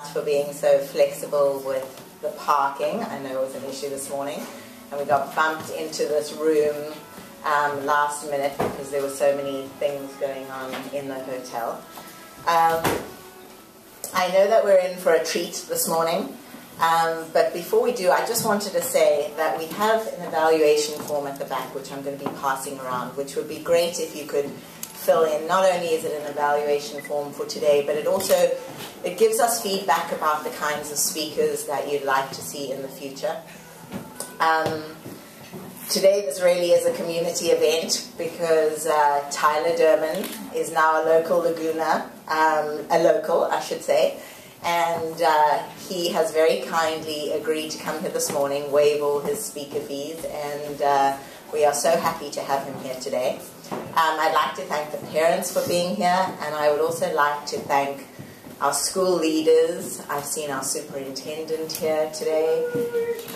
For being so flexible with the parking. I know it was an issue this morning, and we got bumped into this room last minute because there were so many things going on in the hotel. I know that we're in for a treat this morning, but before we do, I just wanted to say that we have an evaluation form at the back which I'm going to be passing around, which would be great if you could fill in. Not only is it an evaluation form for today, but it gives us feedback about the kinds of speakers that you'd like to see in the future. Today this really is a community event because Tyler Durman is now a local Laguna, I should say, and he has very kindly agreed to come here this morning, waive all his speaker fees, and we are so happy to have him here today. I'd like to thank the parents for being here, and I would also like to thank our school leaders. I've seen our superintendent here today.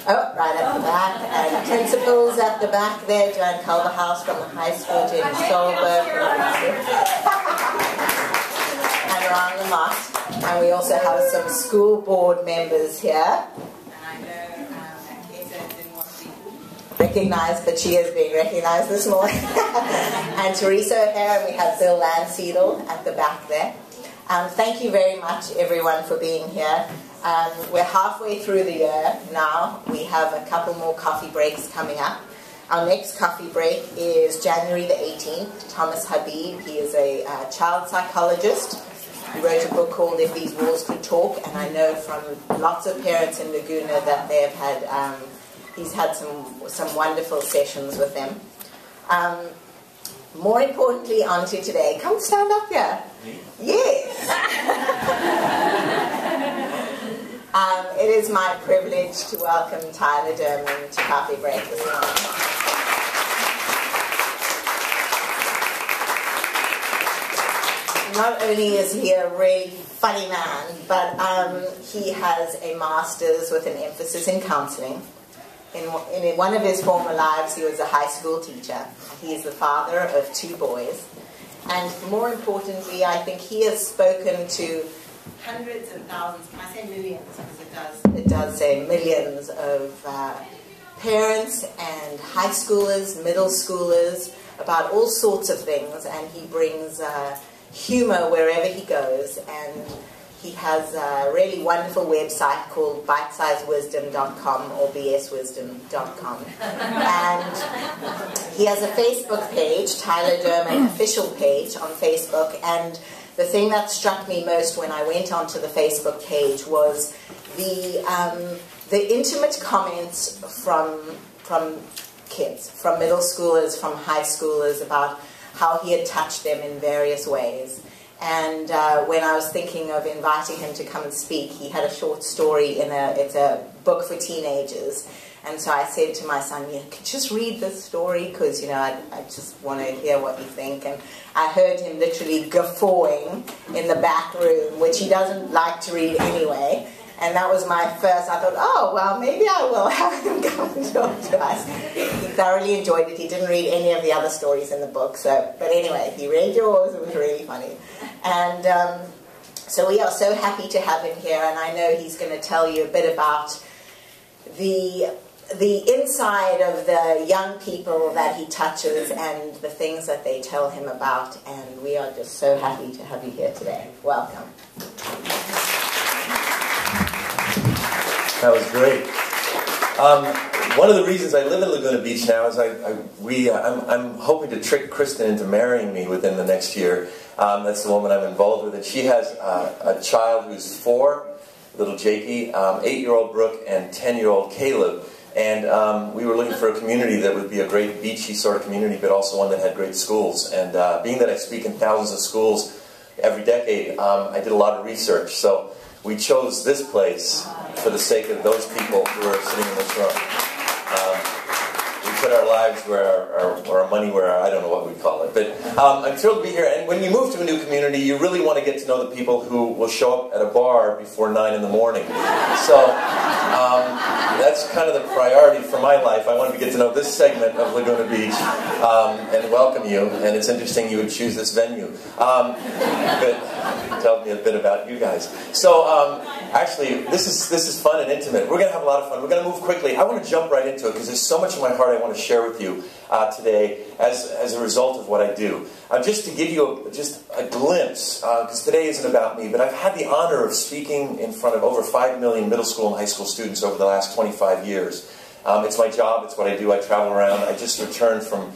Oh, right at the back. And principals at the back there, Joanne Culverhouse from the high school, Jenny Stolberg. And Ron Lamott. And we also have some school board members here. Recognized, but she is being recognized this morning. And Teresa O'Hara, and we have Bill Landseedle at the back there. Thank you very much, everyone, for being here. We're halfway through the year now. We have a couple more coffee breaks coming up. Our next coffee break is January the 18th. Thomas Habib, he is a child psychologist. He wrote a book called If These Walls Could Talk, and I know from lots of parents in Laguna that they have had he's had some wonderful sessions with them. More importantly, on to today. Come stand up here. Yes. It is my privilege to welcome Tyler Durman to Coffee Break this morning. Not only is he a really funny man, but he has a master's with an emphasis in counseling. In one of his former lives, he was a high school teacher. He is the father of 2 boys. And more importantly, I think he has spoken to hundreds and thousands, I say millions because it does say millions of parents and high schoolers, middle schoolers, about all sorts of things. And he brings humor wherever he goes. And he has a really wonderful website called bitesizewisdom.com or bswisdom.com. And he has a Facebook page, Tyler Durman official page on Facebook. And the thing that struck me most when I went onto the Facebook page was the intimate comments from kids, from middle schoolers, from high schoolers, about how he had touched them in various ways. And when I was thinking of inviting him to come and speak, he had a short story it's a book for teenagers. And so I said to my son, could you just read this story? Because, I just want to hear what you think. And I heard him literally guffawing in the back room, which he doesn't like to read anyway. And that was my first, I thought, oh, well, maybe I will have him come and talk to us. He thoroughly enjoyed it. He didn't read any of the other stories in the book. But anyway, he read yours. It was really funny. And so we are so happy to have him here. And I know he's going to tell you a bit about the inside of the young people that he touches and the things that they tell him about. And we are just so happy to have you here today. Welcome. That was great. One of the reasons I live in Laguna Beach now is I'm hoping to trick Kristen into marrying me within the next year. That's the woman I'm involved with. And she has a child who's 4, little Jakey, 8-year-old Brooke, and 10-year-old Caleb. And we were looking for a community that would be a great beachy sort of community, but also one that had great schools. And being that I speak in thousands of schools every decade, I did a lot of research. So we chose this place for the sake of those people who are sitting in this room. We put our lives where our money where I don't know what we call it. But I'm thrilled to be here. And when you move to a new community, you really want to get to know the people who will show up at a bar before 9 in the morning. So that's kind of the priority for my life. I wanted to get to know this segment of Laguna Beach and welcome you. And it's interesting you would choose this venue. But tell me a bit about you guys. So Actually, this is fun and intimate. We're going to have a lot of fun. We're going to move quickly. I want to jump right into it because there's so much in my heart I want to share with you today as a result of what I do. Just to give you just a glimpse, because today isn't about me, but I've had the honor of speaking in front of over 5 million middle school and high school students over the last 25 years. It's my job. It's what I do. I travel around. I just returned from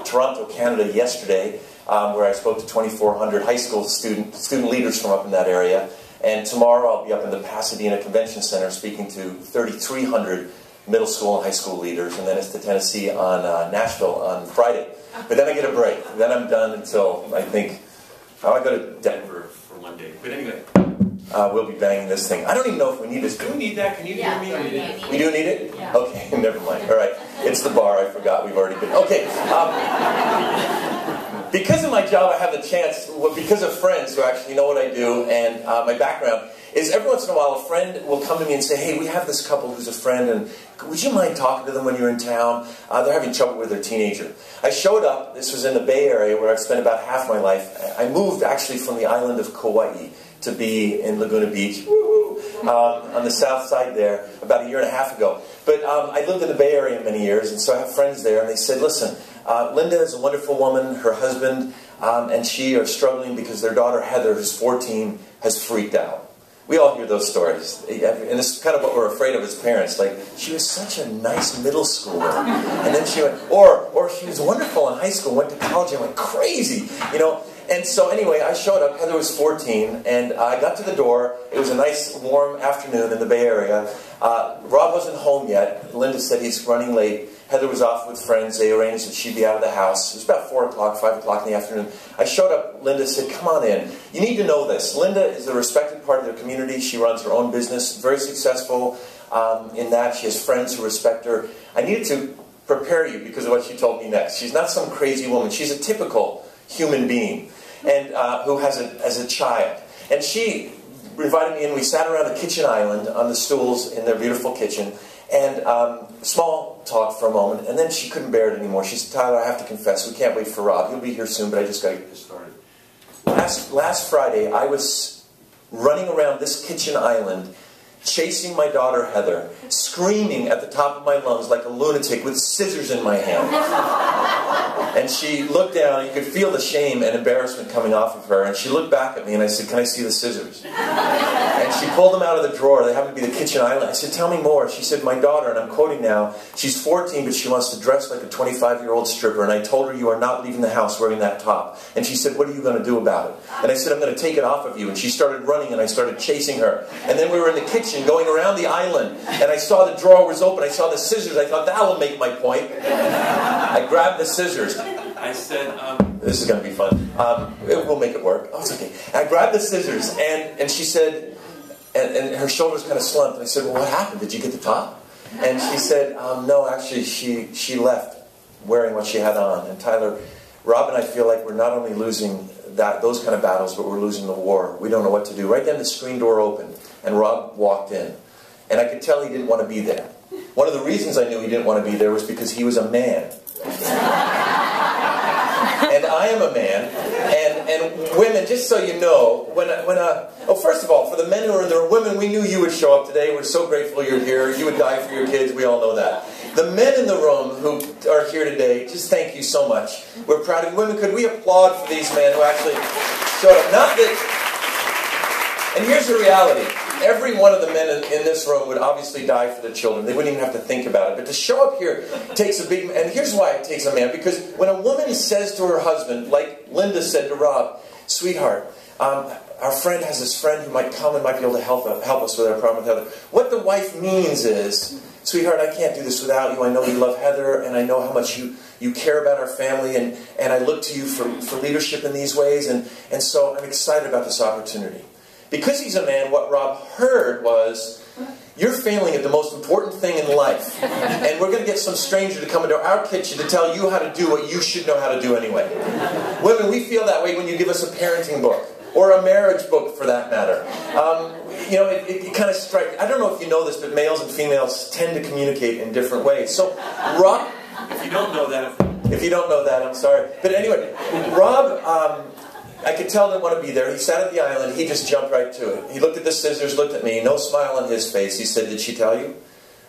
Toronto, Canada yesterday, where I spoke to 2,400 high school student leaders from up in that area. And tomorrow I'll be up in the Pasadena Convention Center speaking to 3,300 middle school and high school leaders. And then it's to Tennessee on Nashville on Friday. But then I get a break. Then I'm done until, I think, I go to Denver for one day. But anyway, we'll be banging this thing. I don't even know if we need this. Do we need that? Can you hear me? We do need it? Yeah. Okay, never mind. All right. It's the bar. I forgot. We've already been. Okay. Because of my job, I have the chance, because of friends who actually know what I do and my background, is every once in a while a friend will come to me and say, hey, we have this couple who's a friend, and would you mind talking to them when you're in town? They're having trouble with their teenager. I showed up. This was in the Bay Area where I've spent about half my life. I moved actually from the island of Kauai to be in Laguna Beach, on the south side there, about a year and a half ago. But I lived in the Bay Area many years, and so I have friends there, and they said, listen, Linda is a wonderful woman. Her husband and she are struggling because their daughter Heather, who's 14, has freaked out. We all hear those stories. And this is kind of what we're afraid of as parents. Like, she was such a nice middle schooler. And then she went, or she was wonderful in high school, went to college and went crazy, you know. And so anyway, I showed up. Heather was 14, and I got to the door. It was a nice, warm afternoon in the Bay Area. Rob wasn't home yet. Linda said he's running late. Heather was off with friends. They arranged that she'd be out of the house. It was about 4 o'clock, 5 o'clock in the afternoon. I showed up. Linda said, come on in. You need to know this. Linda is a respected part of their community. She runs her own business, very successful in that. She has friends who respect her. I needed to prepare you because of what she told me next. She's not some crazy woman. She's a typical human being and who has a child. And she invited me in. We sat around the kitchen island on the stools in their beautiful kitchen. And small talk for a moment, and then she couldn't bear it anymore. She said, Tyler, I have to confess, we can't wait for Rob. He'll be here soon, but I just got to get this started. Last Friday, I was running around this kitchen island, chasing my daughter Heather, screaming at the top of my lungs like a lunatic with scissors in my hand. And she looked down, you could feel the shame and embarrassment coming off of her, and she looked back at me and I said, can I see the scissors? And she pulled them out of the drawer. They happened to be the kitchen island. I said, tell me more. She said, my daughter, and I'm quoting now, she's 14, but she wants to dress like a 25-year-old stripper, and I told her you are not leaving the house wearing that top. And she said, what are you going to do about it? And I said, I'm going to take it off of you. And she started running, and I started chasing her. And then we were in the kitchen going around the island, and I saw the drawer was open. I saw the scissors. I thought, that will make my point. I grabbed the scissors. I said, this is going to be fun. We'll make it work. Oh, it's okay. I grabbed the scissors, and she said, and her shoulders kind of slumped. And I said, well, what happened? Did you get the top? And she said, no, actually, she left wearing what she had on. And Tyler, Rob and I feel like we're not only losing those kind of battles, but we're losing the war. We don't know what to do. Right then, the screen door opened, and Rob walked in. And I could tell he didn't want to be there. One of the reasons I knew he didn't want to be there was because he was a man. And I am a man, and women, just so you know, well, first of all, for the men who are in there, women, we knew you would show up today. We're so grateful you're here. You would die for your kids. We all know that. The men in the room who are here today, just thank you so much. We're proud of you. Women, could we applaud for these men who actually showed up? Not that, and here's the reality. Every one of the men in this room would obviously die for their children. They wouldn't even have to think about it. But to show up here takes a big... And here's why it takes a man. Because when a woman says to her husband, like Linda said to Rob, sweetheart, our friend has this friend who might come and might be able to help us with our problem with Heather. What the wife means is, sweetheart, I can't do this without you. I know you love Heather, and I know how much you care about our family, and I look to you for leadership in these ways, and so I'm excited about this opportunity. Because he's a man, what Rob heard was, you're failing at the most important thing in life. And we're going to get some stranger to come into our kitchen to tell you how to do what you should know how to do anyway. Women, we feel that way when you give us a parenting book. Or a marriage book, for that matter. You know, it kind of strikes... I don't know if you know this, but males and females tend to communicate in different ways. So, Rob... If you don't know that, I'm sorry. But anyway, Rob... I could tell didn't want to be there. He sat at the island. He just jumped right to it. He looked at the scissors, looked at me, no smile on his face. He said, "Did she tell you?"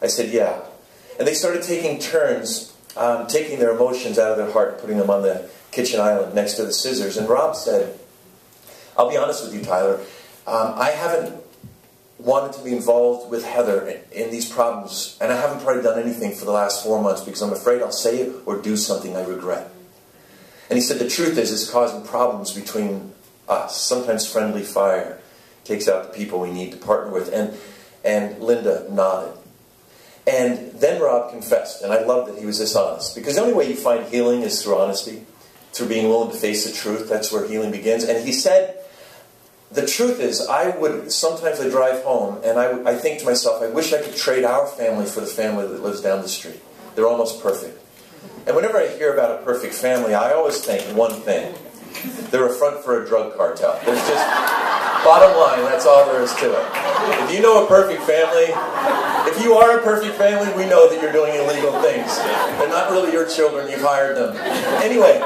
I said, "Yeah." And they started taking turns, taking their emotions out of their heart and putting them on the kitchen island next to the scissors. And Rob said, "I'll be honest with you, Tyler. I haven't wanted to be involved with Heather in these problems, and I haven't probably done anything for the last 4 months because I'm afraid I'll say it or do something I regret." And he said, "The truth is, it's causing problems between us. Sometimes friendly fire takes out the people we need to partner with." And Linda nodded. And then Rob confessed, and I love that he was this honest, because the only way you find healing is through honesty, through being willing to face the truth. That's where healing begins. And he said, "The truth is, sometimes I drive home, and I think to myself, I wish I could trade our family for the family that lives down the street. They're almost perfect. And whenever I hear about a perfect family, I always think one thing. They're a front for a drug cartel. There's just, bottom line, that's all there is to it. If you know a perfect family, if you are a perfect family, we know that you're doing illegal things. They're not really your children, you've hired them." Anyway,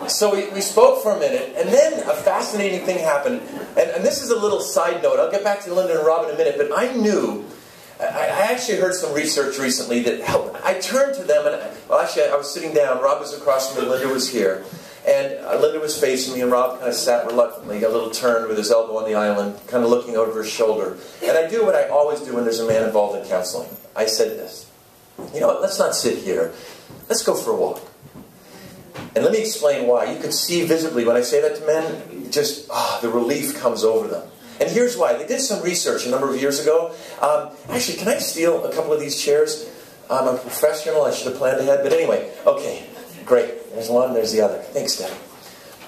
so we spoke for a minute, and then a fascinating thing happened. And this is a little side note. I'll get back to Linda and Rob in a minute, but I knew, I actually heard some research recently that helped. I turned to them, and I was sitting down. Rob was across from me, Linda was here. And Linda was facing me, and Rob kind of sat reluctantly, a little turned with his elbow on the island, kind of looking over his shoulder. And I do what I always do when there's a man involved in counseling. I said this, "You know what, let's not sit here. Let's go for a walk." And let me explain why. You can see visibly when I say that to men, just the relief comes over them. And here's why. They did some research a number of years ago. Actually, can I steal a couple of these chairs? I'm a professional. I should have planned ahead. But anyway, okay. Great. There's one, there's the other. Thanks, Dad.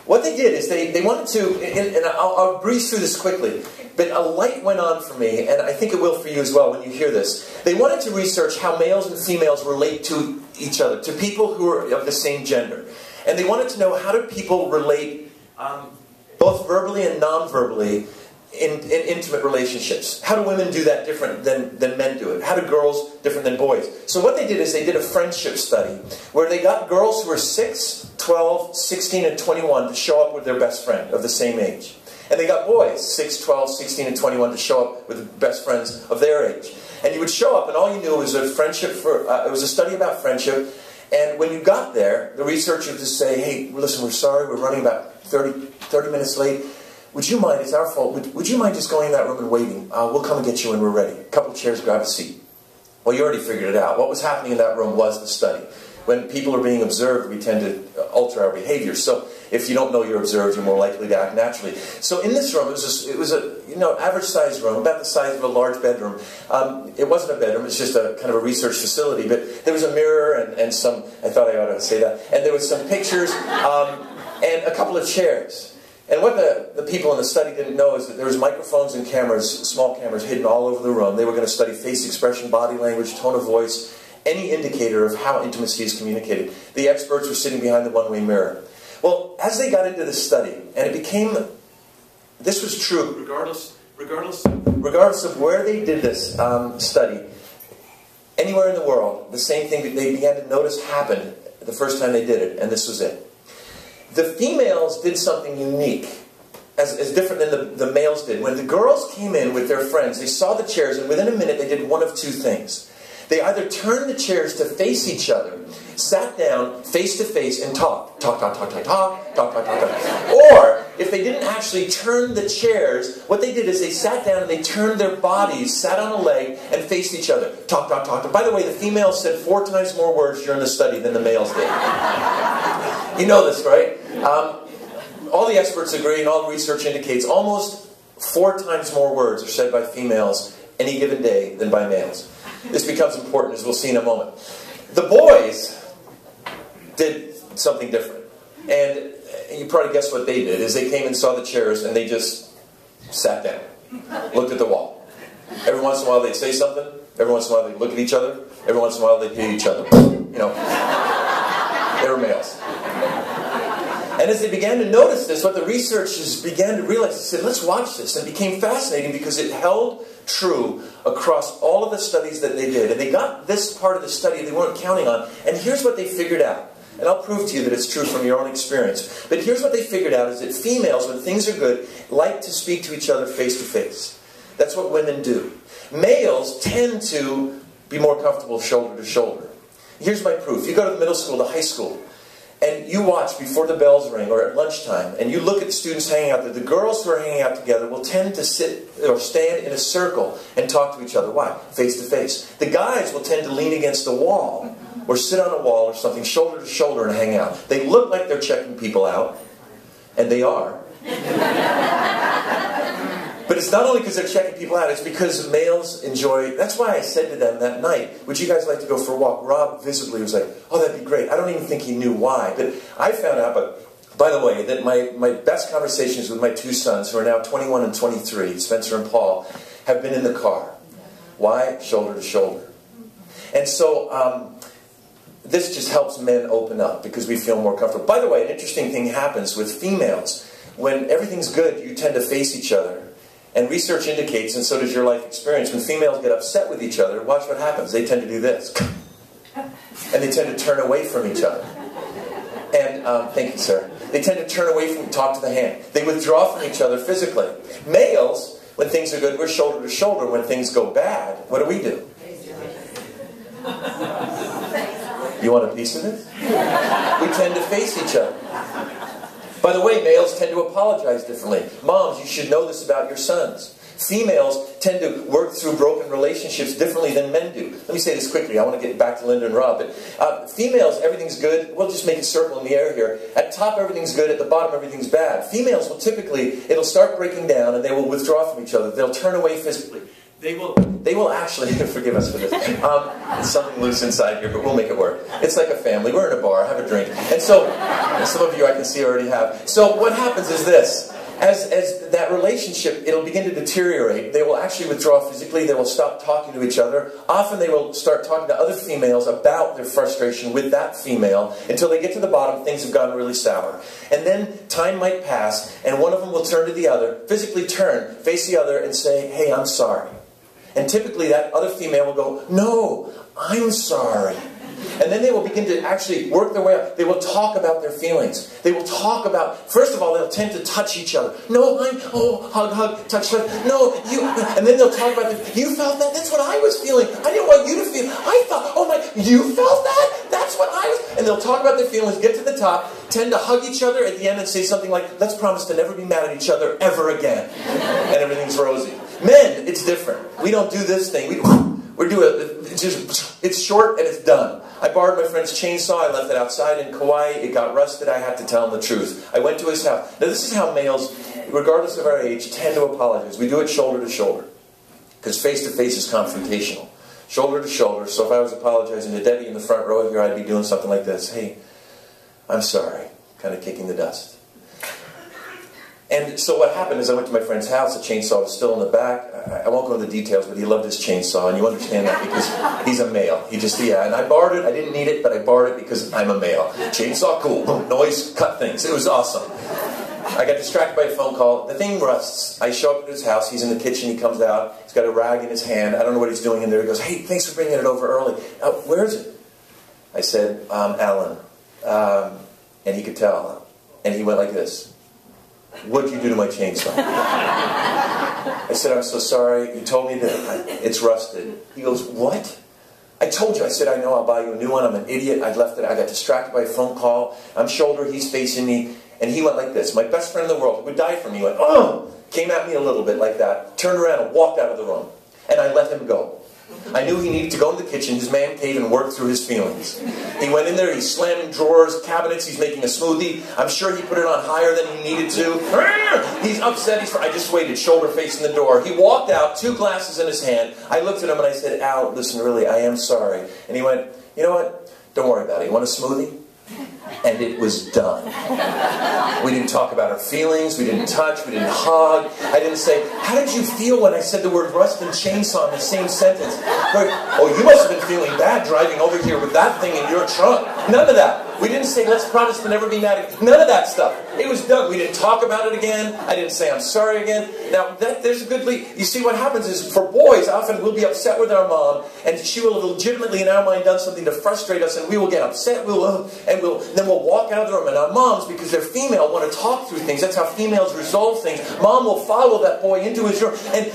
What they did is they wanted to, and I'll breeze through this quickly, but a light went on for me, and I think it will for you as well when you hear this. They wanted to research how males and females relate to each other, to people who are of the same gender. And they wanted to know, how do people relate both verbally and non-verbally in intimate relationships? How do women do that different than men do it? How do girls different than boys? So what they did is they did a friendship study where they got girls who were 6, 12, 16, and 21 to show up with their best friend of the same age. And they got boys, 6, 12, 16, and 21 to show up with best friends of their age. And you would show up, and all you knew was a friendship it was a study about friendship. And when you got there, the researcher would just say, "Hey, listen, we're sorry, we're running about 30 minutes late. Would you mind, it's our fault, would you mind just going in that room and waiting? We'll come and get you when we're ready. A couple chairs, grab a seat." Well, you already figured it out. What was happening in that room was the study. When people are being observed, we tend to alter our behavior. So if you don't know you're observed, you're more likely to act naturally. So in this room, it was a average sized room, about the size of a large bedroom. It wasn't a bedroom, it's just a kind of a research facility. But there was a mirror and some, I thought I ought to say that, and there was some pictures and a couple of chairs. And what the people in the study didn't know is that there was microphones and cameras, small cameras, hidden all over the room. They were going to study face expression, body language, tone of voice, any indicator of how intimacy is communicated. The experts were sitting behind the one-way mirror. Well, as they got into this study, and it became, this was true, regardless of where they did this study, anywhere in the world, the same thing that they began to notice happened the first time they did it, and this was it. The females did something unique, as different than the males did. When the girls came in with their friends, they saw the chairs, and within a minute they did one of two things. They either turned the chairs to face each other, sat down face to face and talked. Talk. Or, if they didn't actually turn the chairs, what they did is they sat down and they turned their bodies, sat on a leg, and faced each other. Talk. By the way, the females said 4 times more words during the study than the males did. You know this, right? All the experts agree, and all the research indicates almost 4 times more words are said by females any given day than by males. This becomes important, as we'll see in a moment. The boys did something different. And you probably guess what they did, is they came and saw the chairs, and they just sat down, looked at the wall. Every once in a while they'd say something, every once in a while they'd look at each other, every once in a while they'd hit each other. You know, they were males. And as they began to notice this, what the researchers began to realize, they said, let's watch this. And it became fascinating because it held true across all of the studies that they did. And they got this part of the study they weren't counting on. And here's what they figured out. And I'll prove to you that it's true from your own experience. But here's what they figured out, is that females, when things are good, like to speak to each other face to face. That's what women do. Males tend to be more comfortable shoulder to shoulder. Here's my proof. You go to the middle school, to high school, and you watch before the bells ring or at lunchtime, and you look at the students hanging out there. The girls who are hanging out together will tend to sit or stand in a circle and talk to each other. Why? Face to face. The guys will tend to lean against a wall or sit on a wall or something, shoulder to shoulder, and hang out. They look like they're checking people out, and they are. But it's not only because they're checking people out, it's because males enjoy... That's why I said to them that night, would you guys like to go for a walk? Rob visibly was like, oh, that'd be great. I don't even think he knew why. But I found out, by the way, that my best conversations with my two sons, who are now 21 and 23, Spencer and Paul, have been in the car. Why? Shoulder to shoulder. And so... this just helps men open up because we feel more comfortable. By the way, an interesting thing happens with females. When everything's good, you tend to face each other. And research indicates, and so does your life experience, when females get upset with each other, watch what happens. They tend to do this. And they tend to turn away from each other. And, thank you, sir. They tend to turn away from, talk to the hand. They withdraw from each other physically. Males, when things are good, we're shoulder to shoulder. When things go bad, what do? You want a piece of it? We tend to face each other. By the way, males tend to apologize differently. Moms, you should know this about your sons. Females tend to work through broken relationships differently than men do. Let me say this quickly. I want to get back to Linda and Rob. But females, everything's good. We'll just make a circle in the air here. At top, everything's good. At the bottom, everything's bad. Females will typically, it'll start breaking down and they will withdraw from each other. They'll turn away physically. They will actually, forgive us for this, there's something loose inside here, but we'll make it work. It's like a family. We're in a bar, have a drink. And so, some of you I can see already have. So what happens is this. As that relationship, it'll begin to deteriorate. They will actually withdraw physically. They will stop talking to each other. Often they will start talking to other females about their frustration with that female. Until they get to the bottom, things have gotten really sour. And then time might pass, and one of them will turn to the other, physically turn, face the other, and say, hey, I'm sorry. And typically that other female will go, no, I'm sorry. And then they will begin to actually work their way up. They will talk about their feelings. They will talk about, first of all, they'll tend to touch each other. No, hug, touch, no, you. And then they'll talk about, you felt that? That's what I was feeling. I didn't want you to feel. I thought, oh my, you felt that? That's what I was. And they'll talk about their feelings, get to the top, tend to hug each other at the end and say something like, let's promise to never be mad at each other ever again. And everything's rosy. Men, it's different. We don't do this thing. We do it. It's short and it's done. I borrowed my friend's chainsaw. I left it outside in Kauai. It got rusted. I had to tell him the truth. I went to his house. Now this is how males, regardless of our age, tend to apologize. We do it shoulder to shoulder. Because face to face is confrontational. Shoulder to shoulder. So if I was apologizing to Debbie in the front row here, I'd be doing something like this. Hey, I'm sorry. Kind of kicking the dust. And so what happened is I went to my friend's house. The chainsaw was still in the back. I won't go into the details, but he loved his chainsaw. And you understand that because he's a male. He just, yeah. And I borrowed it. I didn't need it, but I borrowed it because I'm a male. Chainsaw, cool. Boom, noise, cut things. It was awesome. I got distracted by a phone call. The thing rusts. I show up at his house. He's in the kitchen. He comes out. He's got a rag in his hand. I don't know what he's doing in there. He goes, hey, thanks for bringing it over early. Where is it? I said, Alan. And he could tell. And he went like this. What'd you do to my chainsaw? I said, I'm so sorry. You told me that it's rusted. He goes, what? I told you. I said, I know. I'll buy you a new one. I'm an idiot. I left it. I got distracted by a phone call. I'm shoulder. He's facing me. And he went like this. My best friend in the world, who would die for me, went, oh! Came at me a little bit like that. Turned around and walked out of the room. And I let him go. I knew he needed to go into the kitchen, his man cave, and work through his feelings. He went in there, he's slamming drawers, cabinets, he's making a smoothie. I'm sure he put it on higher than he needed to. He's upset. I just waited, shoulder facing the door. He walked out, 2 glasses in his hand. I looked at him and I said, Al, listen, really, I am sorry. And he went, you know what? Don't worry about it. You want a smoothie? And it was done. We didn't talk about our feelings. We didn't touch. We didn't hug. I didn't say, how did you feel when I said the word rust and chainsaw in the same sentence? Oh, you must have been feeling bad driving over here with that thing in your trunk. None of that. We didn't say, let's promise to never be mad again. None of that stuff. It was done. We didn't talk about it again. I didn't say I'm sorry again. Now, there's a good lead. You see, what happens is, for boys, often we'll be upset with our mom, and she will have legitimately, in our mind, done something to frustrate us, and we will get upset, then we'll walk out of the room. And our moms, because they're female, want to talk through things. That's how females resolve things. Mom will follow that boy into his room. And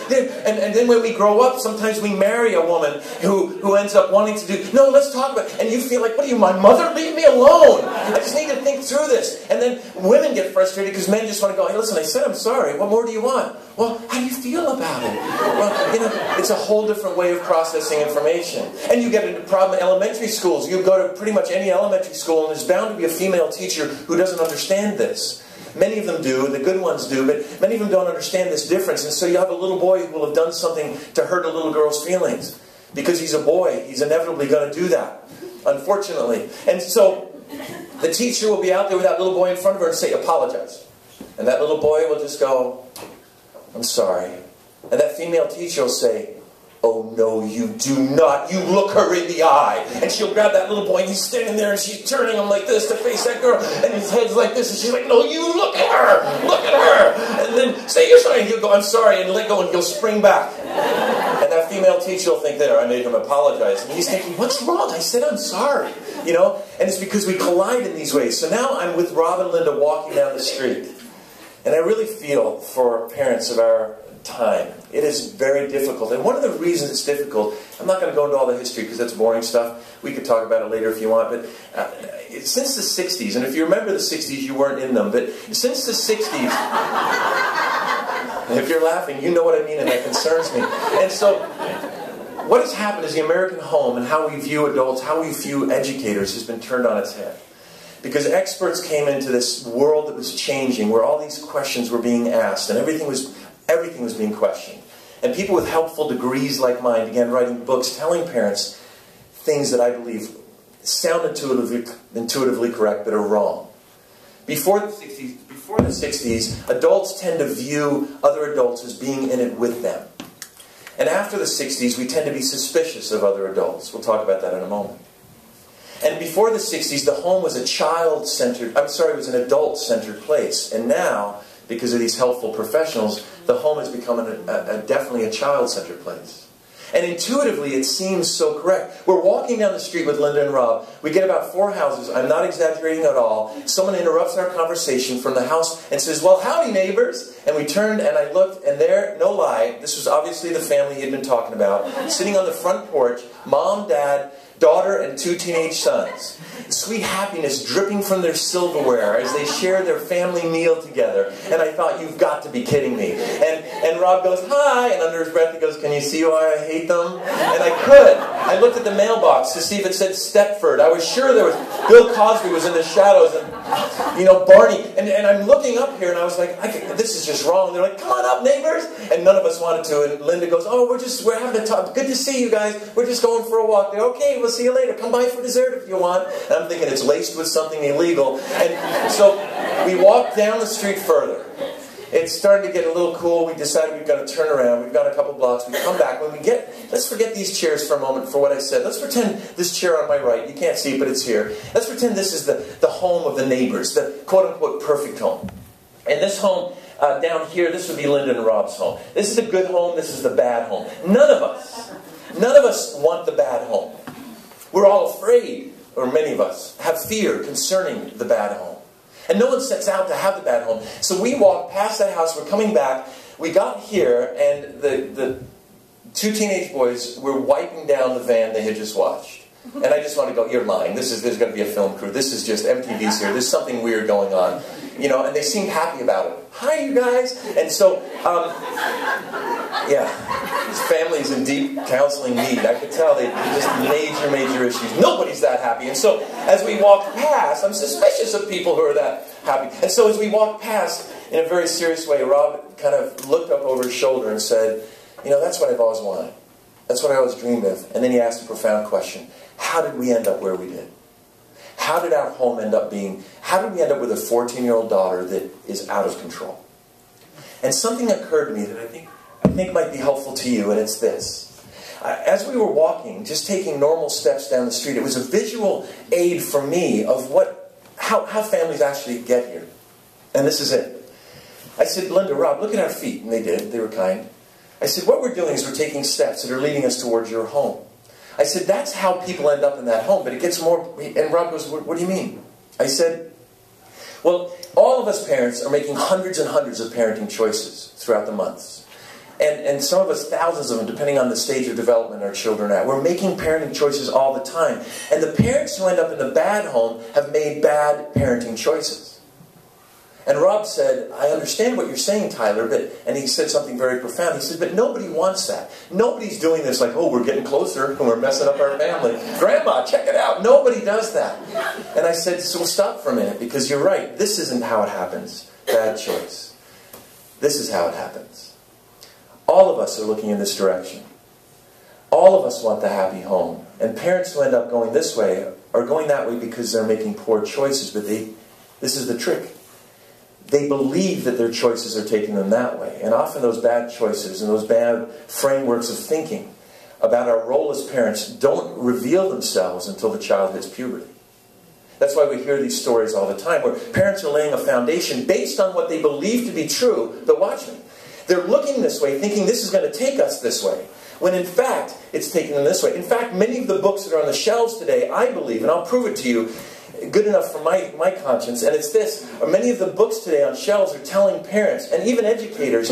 then when we grow up, sometimes we marry a woman who ends up wanting to do, no, let's talk about it. And you feel like, what are you, my mother? Leave me alone. I just need to think through this. And then women get frustrated because men just want to go, hey, listen, I said I'm sorry. What more do you want? Well, how do you feel about it? Well, you know, it's a whole different way of processing information. And you get into problem in elementary schools. You go to pretty much any elementary school, and there's bound to be a female teacher who doesn't understand this. Many of them do, the good ones do, but many of them don't understand this difference. And so you have a little boy who will have done something to hurt a little girl's feelings. Because he's a boy, he's inevitably going to do that, unfortunately. And so the teacher will be out there with that little boy in front of her and say, apologize. And that little boy will just go, I'm sorry. And that female teacher will say, oh no, you do not. You look her in the eye. And she'll grab that little boy, and he's standing there, and she's turning him like this to face that girl, and his head's like this, and she's like, no, you look at her. Look at her. And then say you're sorry, and he'll go, I'm sorry, and let go, and he'll spring back. And that female teacher will think, there, I made him apologize. And he's thinking, what's wrong? I said I'm sorry. You know? And it's because we collide in these ways. So now I'm with Rob and Linda walking down the street. And I really feel for parents of our time. It is very difficult. And one of the reasons it's difficult, I'm not going to go into all the history because that's boring stuff. We could talk about it later if you want. But since the 60s, and if you remember the 60s, you weren't in them. But since the 60s, if you're laughing, you know what I mean, and that concerns me. And so what has happened is the American home and how we view adults, how we view educators has been turned on its head. Because experts came into this world that was changing, where all these questions were being asked, and everything was being questioned. And people with helpful degrees like mine began writing books telling parents things that I believe sound intuitively correct but are wrong. Before the 60s, adults tend to view other adults as being in it with them. And after the 60s, we tend to be suspicious of other adults. We'll talk about that in a moment. And before the 60s, the home was an adult-centered place. And now, because of these helpful professionals, the home has become definitely a child-centered place. And intuitively, it seems so correct. We're walking down the street with Linda and Rob. We get about 4 houses. I'm not exaggerating at all. Someone interrupts our conversation from the house and says, well, howdy, neighbors. And we turned and I looked, and there, no lie, this was obviously the family he had been talking about, sitting on the front porch, mom, dad, daughter, and 2 teenage sons. Sweet happiness dripping from their silverware as they shared their family meal together. And I thought, you've got to be kidding me. And Rob goes, hi, and under his breath he goes, can you see why I hate them? And I could. I looked at the mailbox to see if it said Stepford. I was sure there was, Bill Cosby was in the shadows, and, you know, Barney. And I'm looking up here, and I was like, this is just wrong. They're like, come on up, neighbors. And none of us wanted to. And Linda goes, oh, we're having a talk. Good to see you guys. We're just going for a walk. They're okay, we'll see you later. Come by for dessert if you want. And I'm thinking it's laced with something illegal. And so we walked down the street further. It started to get a little cool. We decided we were going to turn around. We've gone a couple blocks. We come back. When we get, let's forget these chairs for a moment for what I said. Let's pretend this chair on my right, you can't see it, but it's here. Let's pretend this is the home of the neighbors, the quote-unquote perfect home. And this home down here, this would be Linda and Rob's home. This is the good home. This is the bad home. None of us want the bad home. We're all afraid, or many of us, have fear concerning the bad home. And no one sets out to have the bad home. So we walked past that house, we're coming back, we got here, and the 2 teenage boys were wiping down the van they had just watched. And I just want to go, you're lying, there's going to be a film crew, this is just MTV's here, there's something weird going on. You know, and they seemed happy about it. Hi, you guys! And so, yeah, this family's in deep counseling need. I could tell they just major issues. Nobody's that happy. And so, as we walked past, I'm suspicious of people who are that happy. And so, as we walked past, in a very serious way, Rob kind of looked up over his shoulder and said, you know, that's what I've always wanted. That's what I always dreamed of. And then he asked a profound question. How did we end up where we did? How did our home end up being, how did we end up with a 14-year-old daughter that is out of control? And something occurred to me that I think might be helpful to you, and it's this. As we were walking, just taking normal steps down the street, it was a visual aid for me of what how families actually get here. And this is it. I said, Linda, Rob, look at our feet. And they did. They were kind. I said, what we're doing is we're taking steps that are leading us towards your home. I said, that's how people end up in that home. But it gets more... And Rob goes, what do you mean? I said, well, all of us parents are making hundreds and hundreds of parenting choices throughout the months. And some of us, thousands of them, depending on the stage of development our children are at. We're making parenting choices all the time. And the parents who end up in the bad home have made bad parenting choices. And Rob said, I understand what you're saying, Tyler, and he said something very profound. He said, but nobody wants that. Nobody's doing this like, oh, we're getting closer and we're messing up our family. Grandma, check it out. Nobody does that. And I said, so stop for a minute, because you're right. This isn't how it happens. Bad choice. This is how it happens. All of us are looking in this direction. All of us want the happy home. And parents who end up going this way are going that way because they're making poor choices. But this is the trick. They believe that their choices are taking them that way. And often those bad choices and those bad frameworks of thinking about our role as parents don't reveal themselves until the child hits puberty. That's why we hear these stories all the time, where parents are laying a foundation based on what they believe to be true. But watch me. They're looking this way, thinking this is going to take us this way, when in fact, it's taking them this way. In fact, many of the books that are on the shelves today, I believe, and I'll prove it to you, good enough for my conscience, and it's this. Many of the books today on shelves are telling parents, and even educators,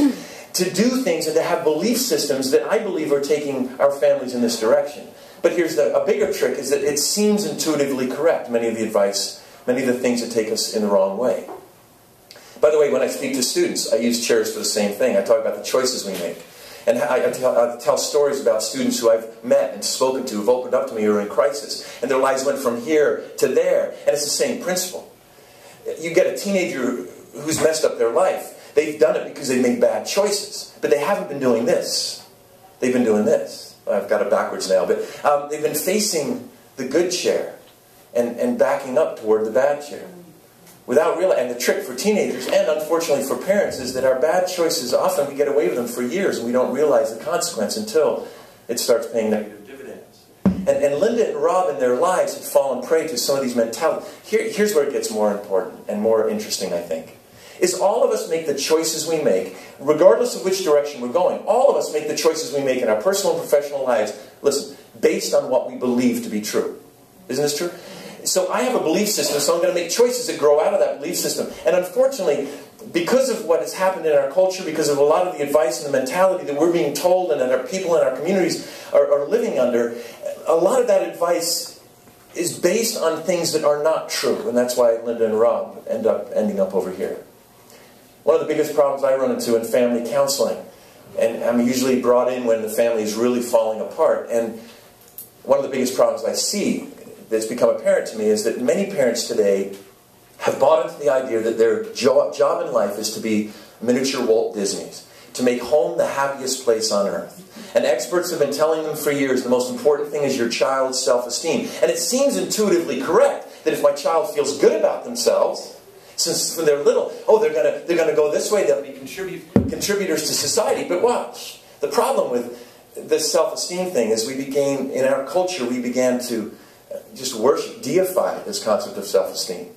to do things and to have belief systems that I believe are taking our families in this direction. But here's a bigger trick, is that it seems intuitively correct, many of the advice, many of the things that take us in the wrong way. By the way, when I speak to students, I use chairs for the same thing. I talk about the choices we make. And I tell stories about students who I've met and spoken to, who've opened up to me who are in crisis. And their lives went from here to there. And it's the same principle. You get a teenager who's messed up their life. They've done it because they made bad choices. But they haven't been doing this. They've been doing this. I've got it backwards now. But they've been facing the good chair and backing up toward the bad chair. Without realizing, and the trick for teenagers, and unfortunately for parents, is that our bad choices, often we get away with them for years, and we don't realize the consequence until it starts paying negative dividends. And Linda and Rob in their lives had fallen prey to some of these mentalities. Here's where it gets more important and more interesting, I think. Is all of us make the choices we make, regardless of which direction we're going. All of us make the choices we make in our personal and professional lives, listen, based on what we believe to be true. Isn't this true? So I have a belief system, so I'm going to make choices that grow out of that belief system. And unfortunately, because of what has happened in our culture, because of a lot of the advice and the mentality that we're being told and that our people in our communities are living under, a lot of that advice is based on things that are not true. And that's why Linda and Rob ending up over here. One of the biggest problems I run into in family counseling, and I'm usually brought in when the family is really falling apart, and one of the biggest problems I see that's become apparent to me is that many parents today have bought into the idea that their job in life is to be miniature Walt Disneys, to make home the happiest place on earth. And experts have been telling them for years the most important thing is your child's self-esteem. And it seems intuitively correct that if my child feels good about themselves, since when they're little, oh, they're gonna go this way, they'll be contributors to society. But watch, the problem with this self-esteem thing is in our culture, we began to just worship, deify this concept of self-esteem.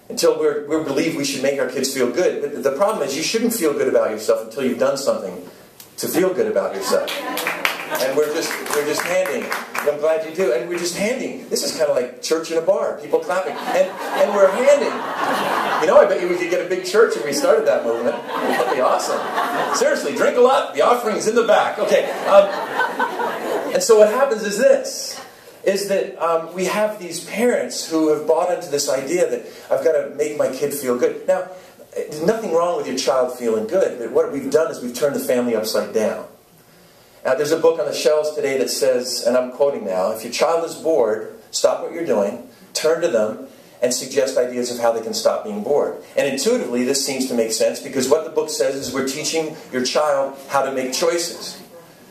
Until we believe we should make our kids feel good. But the problem is you shouldn't feel good about yourself until you've done something to feel good about yourself. And we're just handing. I'm glad you do. And we're just handing. This is kind of like church in a bar. People clapping. And we're handing. You know, I bet you we could get a big church if we started that movement. That'd be awesome. Seriously, drink a lot. The offering's in the back. Okay. And so what happens is this. Is that we have these parents who have bought into this idea that I've got to make my kid feel good. Now, there's nothing wrong with your child feeling good, but what we've done is we've turned the family upside down. Now, there's a book on the shelves today that says, and I'm quoting now, if your child is bored, stop what you're doing, turn to them, and suggest ideas of how they can stop being bored. And intuitively, this seems to make sense, because what the book says is we're teaching your child how to make choices.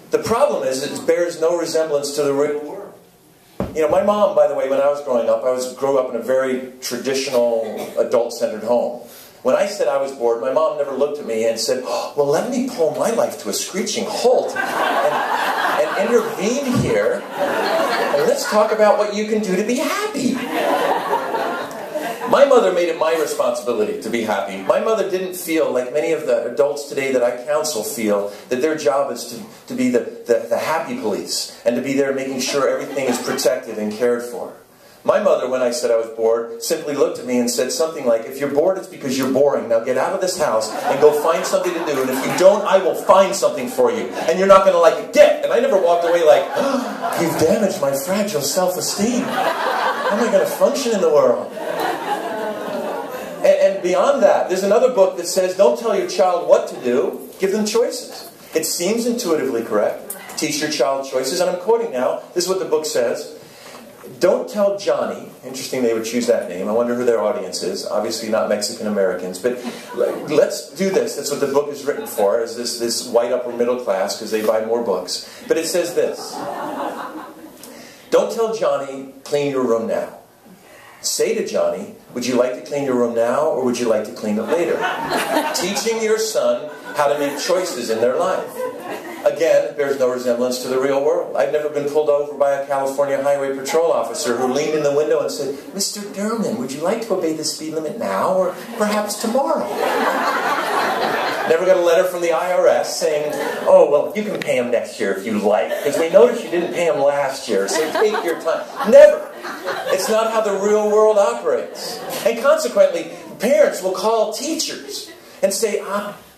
The problem is it bears no resemblance to the real world. You know, my mom, by the way, when I was growing up, grew up in a very traditional, adult-centered home. When I said I was bored, my mom never looked at me and said, oh, well, let me pull my life to a screeching halt and intervene here, and let's talk about what you can do to be happy. My mother made it my responsibility to be happy. My mother didn't feel like many of the adults today that I counsel feel that their job is to be the happy police and to be there making sure everything is protected and cared for. My mother, when I said I was bored, simply looked at me and said something like, if you're bored, it's because you're boring. Now get out of this house and go find something to do. And if you don't, I will find something for you. And you're not going to like it. Get! And I never walked away like, oh, you've damaged my fragile self-esteem. How am I going to function in the world? And beyond that, there's another book that says, don't tell your child what to do, give them choices. It seems intuitively correct. Teach your child choices. And I'm quoting now, this is what the book says. Don't tell Johnny, interesting they would choose that name, I wonder who their audience is, obviously not Mexican Americans, but let's do this, that's what the book is written for, is this white upper middle class, because they buy more books. But it says this, don't tell Johnny, clean your room now. Say to Johnny, would you like to clean your room now, or would you like to clean it later? Teaching your son how to make choices in their life. Again, it bears no resemblance to the real world. I've never been pulled over by a California Highway Patrol officer who leaned in the window and said, Mr. Durman, would you like to obey the speed limit now or perhaps tomorrow? Never got a letter from the IRS saying, oh, well, you can pay him next year if you like, because we noticed you didn't pay him last year, so take your time. Never. It's not how the real world operates. And consequently, parents will call teachers and say,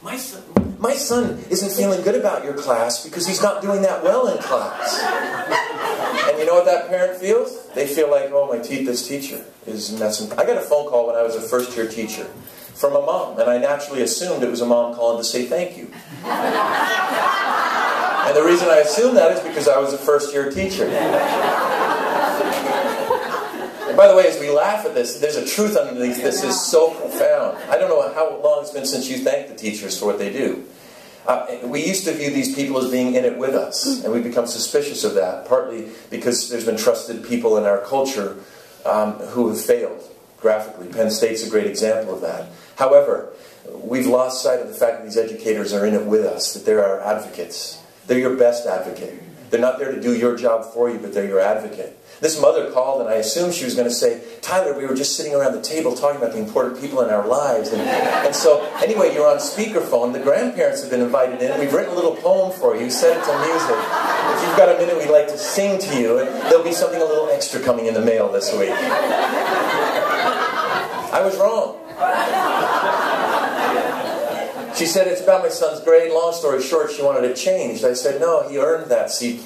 my son isn't feeling good about your class because he's not doing that well in class. And you know what that parent feels? They feel like, oh, this teacher is messing. I got a phone call when I was a first-year teacher from a mom, and I naturally assumed it was a mom calling to say thank you. And the reason I assumed that is because I was a first-year teacher. And by the way, as we laugh at this, there's a truth underneath this is so profound. I don't know how long it's been since you thanked the teachers for what they do. We used to view these people as being in it with us, and we become suspicious of that, partly because there's been trusted people in our culture who have failed, graphically. Penn State's a great example of that. However, we've lost sight of the fact that these educators are in it with us, that they're our advocates. They're your best advocate. They're not there to do your job for you, but they're your advocate. This mother called, and I assumed she was going to say, Tyler, we were just sitting around the table talking about the important people in our lives. And so, anyway, you're on speakerphone. The grandparents have been invited in. We've written a little poem for you, set it to music. If you've got a minute, we'd like to sing to you. And there'll be something a little extra coming in the mail this week. I was wrong. She said, it's about my son's grade. Long story short, she wanted it changed. I said, no, he earned that C+.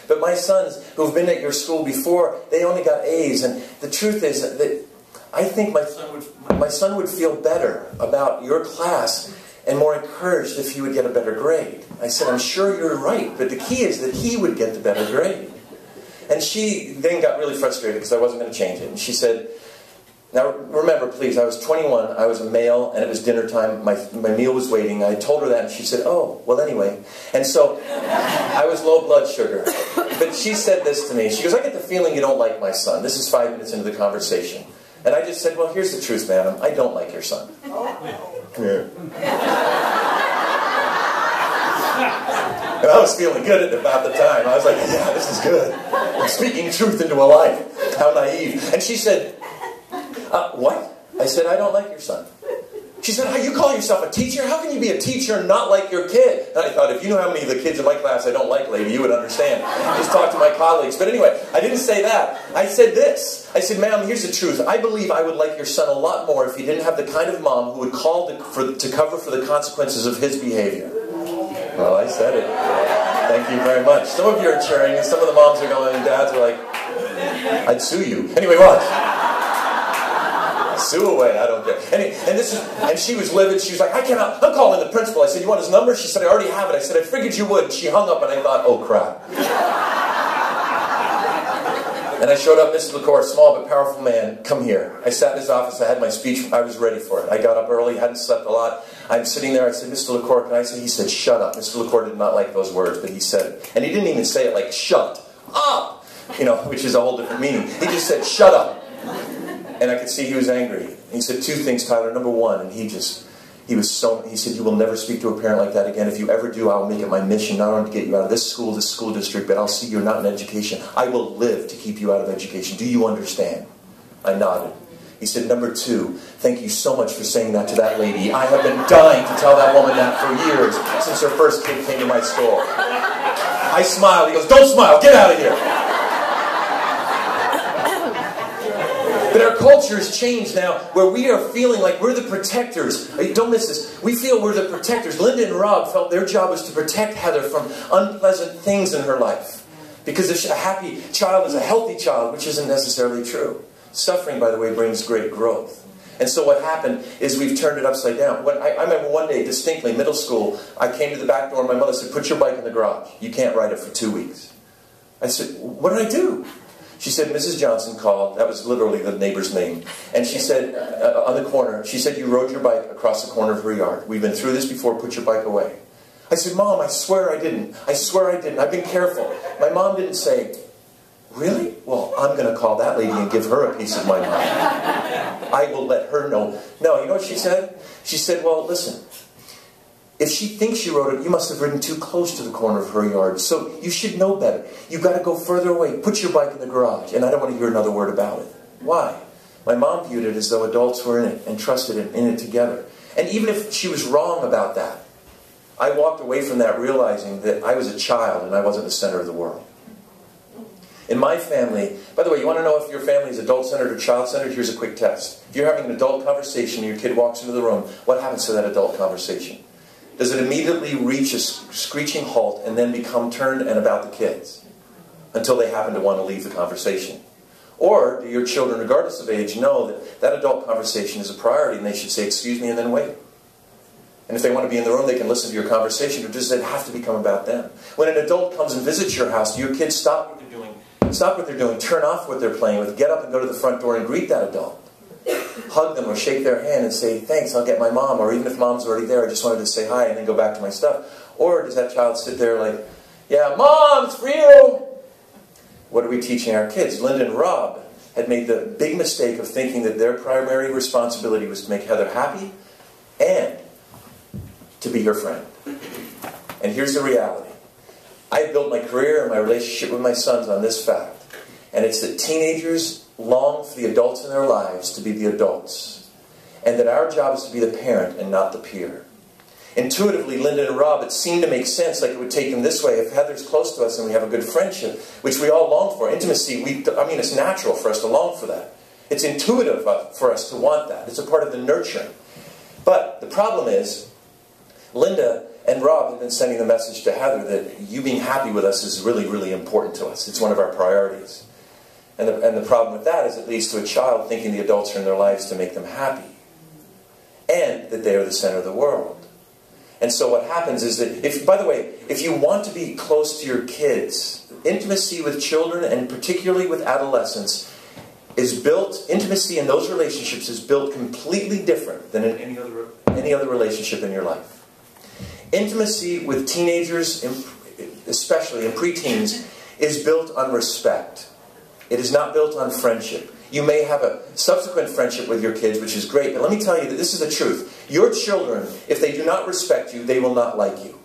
But my sons who've been at your school before, they only got A's. And the truth is that I think my son would feel better about your class and more encouraged if he would get a better grade. I said, I'm sure you're right, but the key is that he would get the better grade. And she then got really frustrated because I wasn't going to change it. And she said, now remember, please, I was 21, I was a male, and it was dinner time, my meal was waiting. I told her that, and she said, oh, well, anyway. And so, I was low blood sugar. But she said this to me. She goes, I get the feeling you don't like my son. This is 5 minutes into the conversation. And I just said, well, here's the truth, madam. I don't like your son. Yeah. And I was feeling good at about the time. I was like, yeah, this is good. I'm speaking truth into a life. How naive. And she said, what? I said, I don't like your son. She said, how you call yourself a teacher? How can you be a teacher and not like your kid? And I thought, if you knew how many of the kids in my class I don't like, lady, you would understand. Just talk to my colleagues. But anyway, I didn't say that. I said this. I said, ma'am, here's the truth. I believe I would like your son a lot more if he didn't have the kind of mom who would call to cover for the consequences of his behavior. Well, I said it. Thank you very much. Some of you are cheering, and some of the moms are going, and dads are like, I'd sue you. Anyway, watch. Sue away, I don't care. And she was livid. She was like, I'm calling the principal. I said, you want his number? She said, I already have it. I said, I figured you would. And she hung up, and I thought, oh, crap. And I showed up, Mr. LaCour, small but powerful man, come here. I sat in his office. I had my speech. I was ready for it. I got up early, hadn't slept a lot. I'm sitting there. I said, Mr. LaCour, can I say? He said, shut up. Mr. LaCour did not like those words, but he said it. And he didn't even say it like, shut up, which is a whole different meaning. He just said, shut up. And I could see he was angry. He said 2 things, Tyler. Number 1, and he said, you will never speak to a parent like that again. If you ever do, I will make it my mission not only to get you out of this school district, but I'll see you're not in education. I will live to keep you out of education. Do you understand? I nodded. He said, number 2, thank you so much for saying that to that lady. I have been dying to tell that woman that for years, since her first kid came to my store. I smiled. He goes, don't smile. Get out of here. But our culture has changed now, where we are feeling like we're the protectors. Don't miss this. We feel we're the protectors. Linda and Rob felt their job was to protect Heather from unpleasant things in her life. Because a happy child is a healthy child, which isn't necessarily true. Suffering, by the way, brings great growth. And so what happened is we've turned it upside down. I remember one day, distinctly, middle school, I came to the back door and my mother said, put your bike in the garage. You can't ride it for 2 weeks. I said, what did I do? She said, Mrs. Johnson called. That was literally the neighbor's name. And she said, on the corner, she said, you rode your bike across the corner of her yard. We've been through this before. Put your bike away. I said, Mom, I swear I didn't. I swear I didn't. I've been careful. My mom didn't say, really? Well, I'm going to call that lady and give her a piece of my mind. I will let her know. No, you know what she said? She said, well, listen. If she thinks you rode it, you must have ridden too close to the corner of her yard. So you should know better. You've got to go further away. Put your bike in the garage. And I don't want to hear another word about it. Why? My mom viewed it as though adults were in it and trusted in it together. And even if she was wrong about that, I walked away from that realizing that I was a child and I wasn't the center of the world. In my family, by the way, you want to know if your family is adult-centered or child-centered? Here's a quick test. If you're having an adult conversation and your kid walks into the room, what happens to that adult conversation? Does it immediately reach a screeching halt and then become turned and about the kids until they happen to want to leave the conversation? Or do your children, regardless of age, know that that adult conversation is a priority and they should say, excuse me, and then wait? And if they want to be in the room, they can listen to your conversation, or does it have to become about them? When an adult comes and visits your house, do your kids stop what they're doing, turn off what they're playing with, get up and go to the front door and greet that adult? Hug them or shake their hand and say, thanks, I'll get my mom. Or even if mom's already there, I just wanted to say hi and then go back to my stuff. Or does that child sit there like, yeah, Mom, it's for you. What are we teaching our kids? Linda and Rob had made the big mistake of thinking that their primary responsibility was to make Heather happy and to be her friend. And here's the reality. I built my career and my relationship with my sons on this fact. And it's that teenagers long for the adults in their lives to be the adults. And that our job is to be the parent and not the peer. Intuitively, Linda and Rob, it seemed to make sense, like it would take them this way. If Heather's close to us and we have a good friendship, which we all long for, intimacy, it's natural for us to long for that. It's intuitive for us to want that. It's a part of the nurturing. But the problem is, Linda and Rob have been sending the message to Heather that you being happy with us is really, really important to us. It's one of our priorities. And the problem with that is it leads to a child thinking the adults are in their lives to make them happy. And that they are the center of the world. And so what happens is that, by the way, if you want to be close to your kids, intimacy with children and particularly with adolescents is built, intimacy in those relationships is built completely different than in any other relationship in your life. Intimacy with teenagers, especially in preteens, is built on respect. It is not built on friendship. You may have a subsequent friendship with your kids, which is great, but let me tell you that this is the truth. Your children, if they do not respect you, they will not like you.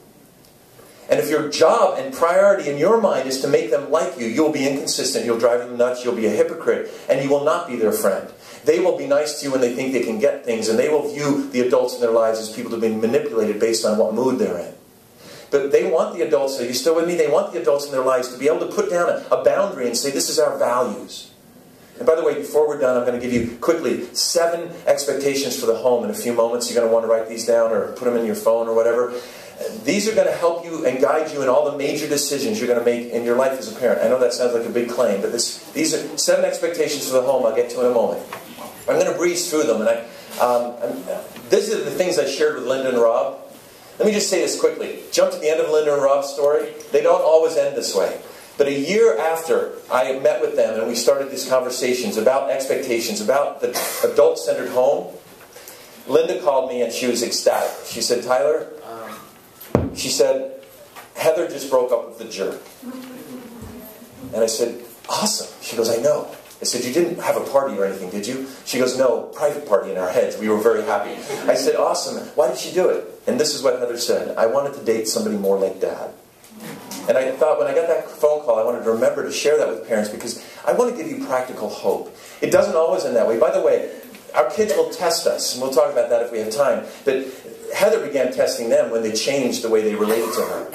And if your job and priority in your mind is to make them like you, you'll be inconsistent, you'll drive them nuts, you'll be a hypocrite, and you will not be their friend. They will be nice to you when they think they can get things, and they will view the adults in their lives as people who have been manipulated based on what mood they're in. But they want the adults, are you still with me? They want the adults in their lives to be able to put down a boundary and say, this is our values. And by the way, before we're done, I'm going to give you quickly 7 expectations for the home in a few moments. You're going to want to write these down or put them in your phone or whatever. These are going to help you and guide you in all the major decisions you're going to make in your life as a parent. I know that sounds like a big claim, but these are 7 expectations for the home I'll get to in a moment. I'm going to breeze through them. And these are the things I shared with Linda and Rob. Let me just say this quickly. Jump to the end of Linda and Rob's story. They don't always end this way. But a year after I met with them and we started these conversations about expectations, about the adult-centered home, Linda called me and she was ecstatic. She said, Tyler, she said, Heather just broke up with the jerk. And I said, awesome. She goes, I know. I said, you didn't have a party or anything, did you? She goes, no, private party in our heads. We were very happy. I said, awesome. Why did she do it? And this is what Heather said. I wanted to date somebody more like Dad. And I thought when I got that phone call, I wanted to remember to share that with parents because I want to give you practical hope. It doesn't always end that way. By the way, our kids will test us, and we'll talk about that if we have time. But Heather began testing them when they changed the way they related to her.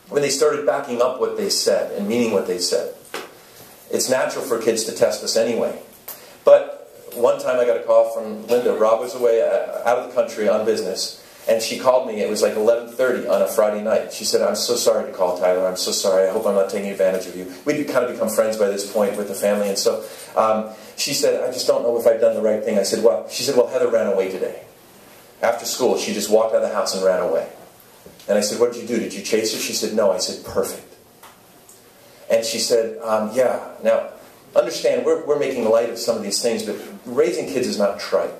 When they started backing up what they said and meaning what they said. It's natural for kids to test us anyway. But one time I got a call from Linda. Rob was away out of the country on business. And she called me. It was like 11:30 on a Friday night. She said, "I'm so sorry to call, Tyler. I'm so sorry. I hope I'm not taking advantage of you." We'd kind of become friends by this point with the family. And so she said, "I just don't know if I've done the right thing." I said, "Well," she said, "Well, Heather ran away today. After school, she just walked out of the house and ran away." And I said, "What did you do? Did you chase her?" She said, "No." I said, "Perfect." And she said, "Yeah. Now, understand, we're making light of some of these things, but raising kids is not trite.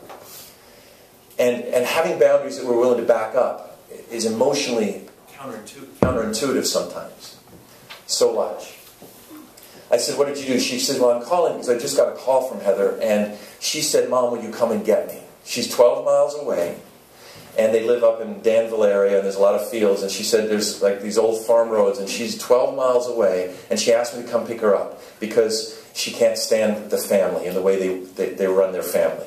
And having boundaries that we're willing to back up is emotionally counterintuitive sometimes. So watch." I said, "What did you do?" She said, "Well, I'm calling because I just got a call from Heather, and she said, 'Mom, will you come and get me?' She's 12 miles away, and they live up in Danville area, and there's a lot of fields, and she said there's like these old farm roads, and she's 12 miles away, and she asked me to come pick her up because she can't stand the family and the way they run their family."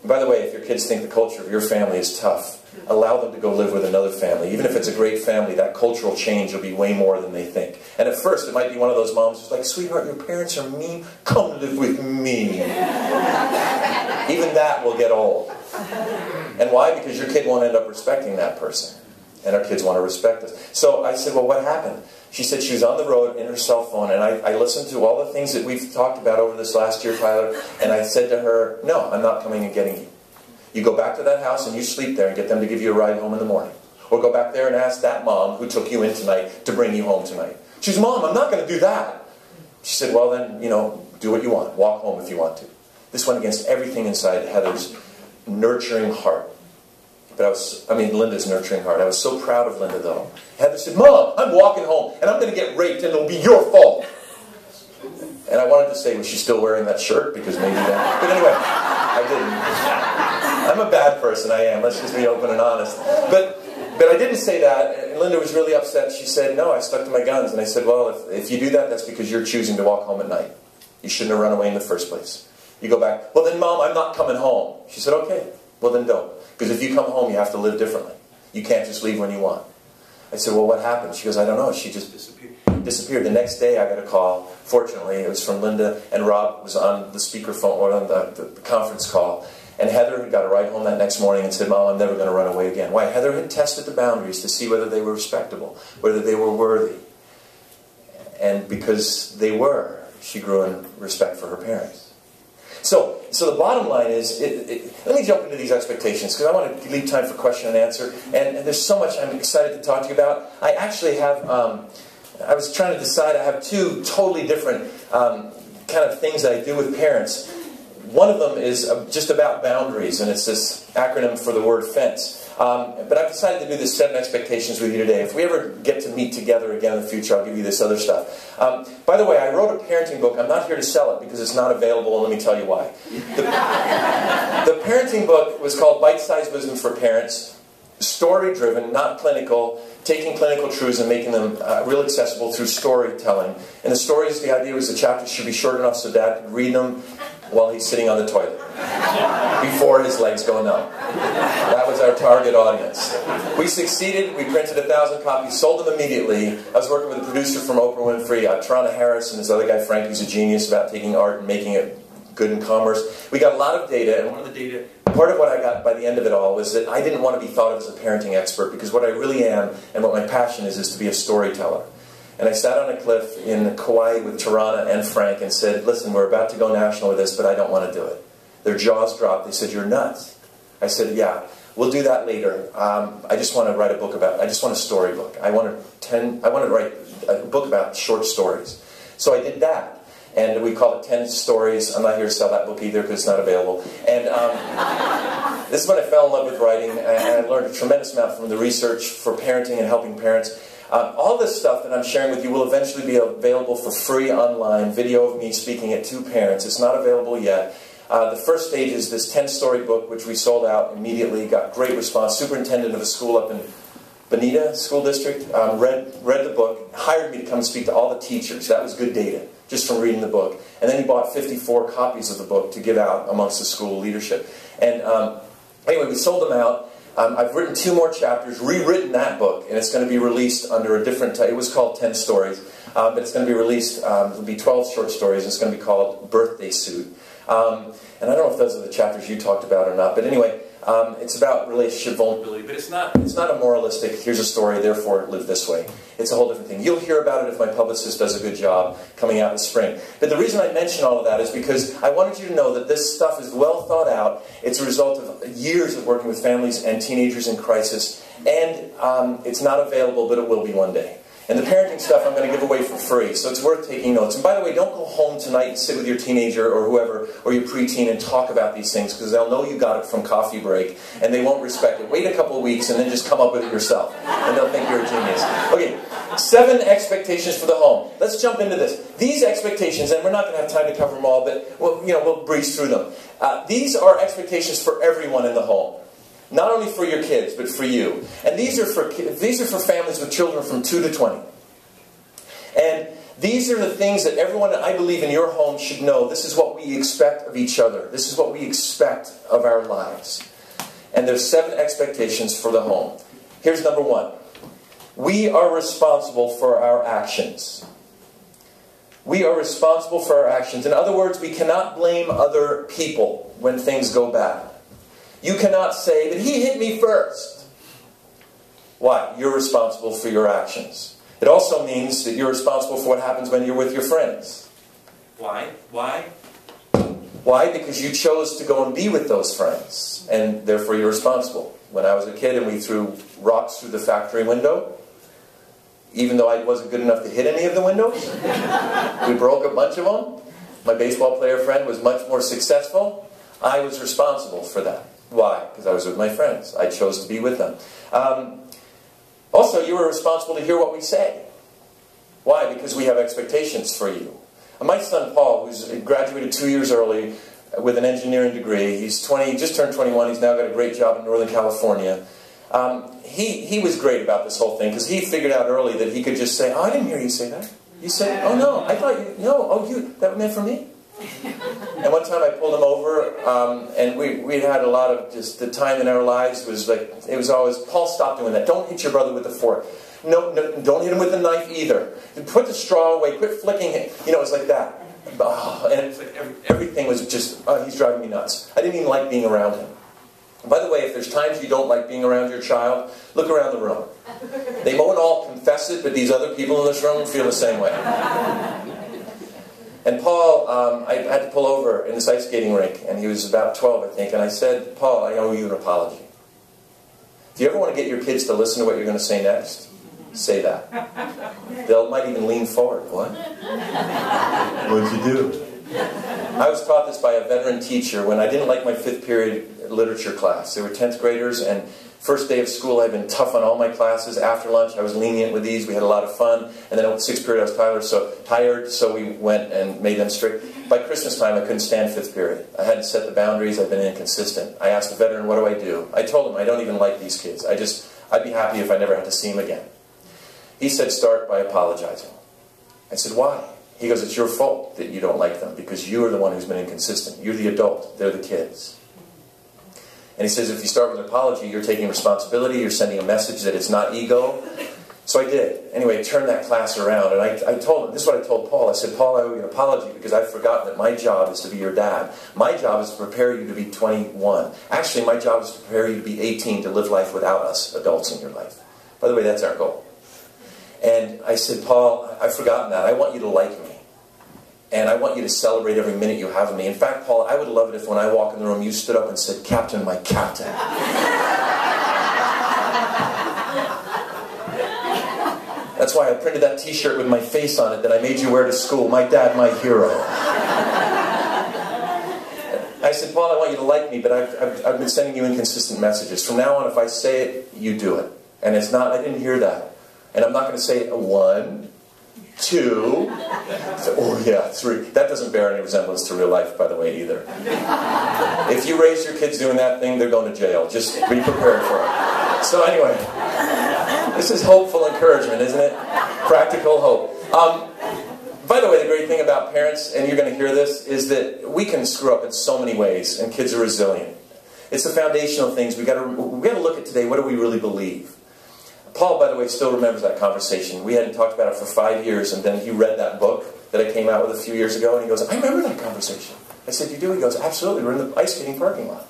And by the way, if your kids think the culture of your family is tough, allow them to go live with another family. Even if it's a great family, that cultural change will be way more than they think. And at first, it might be one of those moms who's like, "Sweetheart, your parents are mean. Come live with me." Even that will get old. And why? Because your kid won't end up respecting that person. And our kids want to respect us. So I said, "Well, what happened?" She said she was on the road in her cell phone, and I listened to all the things that we've talked about over this last year, Tyler, and I said to her, "No, I'm not coming and getting you. You go back to that house and you sleep there and get them to give you a ride home in the morning. Or go back there and ask that mom who took you in tonight to bring you home tonight." She said, "Mom, I'm not going to do that." She said, "Well then, do what you want. Walk home if you want to." This went against everything inside Heather's nurturing heart. Linda's nurturing heart. I was so proud of Linda, though. Heather said, "Mom, I'm walking home, and I'm going to get raped, and it'll be your fault." And I wanted to say, was she still wearing that shirt? Because maybe that. But anyway, I didn't. I'm a bad person, I am. Let's just be open and honest. But I didn't say that, and Linda was really upset. She said, "No, I stuck to my guns." And I said, "Well, if you do that, that's because you're choosing to walk home at night. You shouldn't have run away in the first place. You go back, 'Well then, Mom, I'm not coming home.'" She said, "Okay, well then don't. Because if you come home, you have to live differently. You can't just leave when you want." I said, "Well, what happened?" She goes, "I don't know. She just disappeared." The next day, I got a call. Fortunately, it was from Linda, and Rob was on the speakerphone, or on the conference call. And Heather got a ride home that next morning and said, "Mom, I'm never going to run away again." Why? Heather had tested the boundaries to see whether they were respectable, whether they were worthy. And because they were, she grew in respect for her parents. So the bottom line is, let me jump into these expectations, because I want to leave time for question and answer. And there's so much I'm excited to talk to you about. I actually have, I was trying to decide, I have two totally different kind of things that I do with parents. One of them is just about boundaries, and it's this acronym for the word fence. But I've decided to do this 7 expectations with you today. If we ever get to meet together again in the future, I'll give you this other stuff. By the way, I wrote a parenting book. I'm not here to sell it because it's not available, and let me tell you why. The parenting book was called Bite-Sized Wisdom for Parents. Story-driven, not clinical, taking clinical truths and making them real accessible through storytelling. And the stories, the idea was the chapters should be short enough so Dad could read them while he's sitting on the toilet before his legs go numb. That was our target audience. We succeeded. We printed 1,000 copies, sold them immediately. I was working with a producer from Oprah Winfrey, Tarana Harris, and this other guy, Frank, who's a genius about taking art and making it good in commerce. We got a lot of data, and one of the data, part of what I got by the end of it all was that I didn't want to be thought of as a parenting expert, because what I really am and what my passion is to be a storyteller. And I sat on a cliff in Kauai with Tarana and Frank and said, "Listen, we're about to go national with this, but I don't want to do it." Their jaws dropped. They said, "You're nuts." I said, "Yeah, we'll do that later. I just want to write a book about, I just want a storybook. I want to write a book about short stories." So I did that. And we call it 10 Stories. I'm not here to sell that book either because it's not available. And this is when I fell in love with writing. And I learned a tremendous amount from the research for parenting and helping parents. All this stuff that I'm sharing with you will eventually be available for free online. Video of me speaking at 2 parents. It's not available yet. The first stage is this 10-story book, which we sold out immediately. Got great response. Superintendent of a school up in Bonita School District read the book, hired me to come speak to all the teachers. That was good data. just from reading the book. And then he bought 54 copies of the book to give out amongst the school leadership. And anyway, we sold them out. I've written 2 more chapters, rewritten that book, and it's going to be released under a different title. It was called 10 Stories, but it's going to be released, it'll be 12 short stories, and it's going to be called Birthday Suit. And I don't know if those are the chapters you talked about or not, but anyway, it's about relationship vulnerability, but it's not a moralistic, here's a story, therefore live this way. It's a whole different thing. You'll hear about it if my publicist does a good job coming out in the spring. But the reason I mention all of that is because I wanted you to know that this stuff is well thought out. It's a result of years of working with families and teenagers in crisis, and it's not available, but it will be one day. And the parenting stuff I'm going to give away for free, so it's worth taking notes. And by the way, don't go home tonight and sit with your teenager or whoever, or your preteen, and talk about these things, because they'll know you got it from coffee break, and they won't respect it. Wait a couple of weeks, and then just come up with it yourself, and they'll think you're a genius. Okay, 7 expectations for the home. Let's jump into this. These expectations, and we're not going to have time to cover them all, but we'll breeze through them. These are expectations for everyone in the home. Not only for your kids, but for you. And these are for families with children from 2 to 20. And these are the things that everyone, I believe, in your home should know. This is what we expect of each other. This is what we expect of our lives. And there's 7 expectations for the home. Here's number 1. We are responsible for our actions. We are responsible for our actions. In other words, we cannot blame other people when things go bad. You cannot say that he hit me first. Why? You're responsible for your actions. It also means that you're responsible for what happens when you're with your friends. Why? Why? Why? Because you chose to go and be with those friends, and therefore you're responsible. When I was a kid and we threw rocks through the factory window, even though I wasn't good enough to hit any of the windows, we broke a bunch of them. My baseball player friend was much more successful. I was responsible for that. Why? Because I was with my friends. I chose to be with them. Also, you are responsible to hear what we say. Why? Because we have expectations for you. My son Paul, who's graduated 2 years early with an engineering degree, he's 20, he just turned 21, he's now got a great job in Northern California. He was great about this whole thing, because he figured out early that he could just say, "Oh, I didn't hear you say that." You said, "Oh no, I thought you, no, oh you, that meant for me?" And one time I pulled him over, and we had a lot of just, the time in our lives was like, it was always, "Paul, stop doing that. Don't hit your brother with the fork. No, don't hit him with the knife either. Put the straw away. Quit flicking it." You know, it was like that. Oh, and it's like everything was just, oh, he's driving me nuts. I didn't even like being around him. And by the way, if there's times you don't like being around your child, look around the room. They won't all confess it, but these other people in this room feel the same way. And Paul, I had to pull over in this ice skating rink, and he was about 12, I think, and I said, "Paul, I owe you an apology. If you ever want to get your kids to listen to what you're going to say next, say that." They might even lean forward. "What? What'd you do?" I was taught this by a veteran teacher when I didn't like my 5th period literature class. They were 10th graders, and first day of school I'd been tough on all my classes. After lunch I was lenient with these. We had a lot of fun. And then at 6th period I was tired, so we went and made them strict. By Christmas time I couldn't stand 5th period. I hadn't set the boundaries. I'd been inconsistent. I asked the veteran, "What do I do?" I told him, "I don't even like these kids. I'd be happy if I never had to see them again." He said, "Start by apologizing." I said, "Why?" He goes, "It's your fault that you don't like them, because you're the one who's been inconsistent. You're the adult. They're the kids." And he says, if you start with an apology, you're taking responsibility, you're sending a message that it's not ego. So I did. Anyway, I turned that class around, and I told him, this is what I told Paul. I said, "Paul, I owe you an apology because I've forgotten that my job is to be your dad. My job is to prepare you to be 21. Actually, my job is to prepare you to be 18, to live life without us adults in your life. By the way, that's our goal." And I said, "Paul, I've forgotten that. I want you to like me. And I want you to celebrate every minute you have of me. In fact, Paul, I would love it if when I walk in the room, you stood up and said, 'Captain, my captain.'" That's why I printed that t-shirt with my face on it that I made you wear to school. "My dad, my hero." I said, "Paul, I want you to like me, but I've been sending you inconsistent messages. From now on, if I say it, you do it. And it's not, I didn't hear that. And I'm not going to say 1, 2, oh yeah, 3. That doesn't bear any resemblance to real life, by the way, either. If you raise your kids doing that thing, they're going to jail. Just be prepared for it. So anyway, this is hopeful encouragement, isn't it? Practical hope. By the way, the great thing about parents, and you're going to hear this, is that we can screw up in so many ways, and kids are resilient. It's the foundational things. We got to look at today. What do we really believe? Paul, by the way, still remembers that conversation. We hadn't talked about it for 5 years, and then he read that book that I came out with a few years ago, and he goes, I remember that conversation. I said, you do? He goes, absolutely. We're in the ice skating parking lot.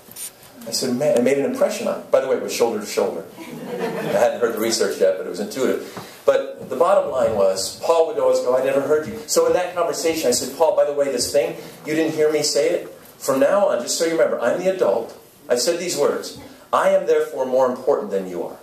I said, man, it made an impression on me. By the way, it was shoulder to shoulder. I hadn't heard the research yet, but it was intuitive. But the bottom line was, Paul would always go, I never heard you. So in that conversation, I said, Paul, by the way, this thing, you didn't hear me say it? From now on, just so you remember, I'm the adult. I said these words, I am therefore more important than you are.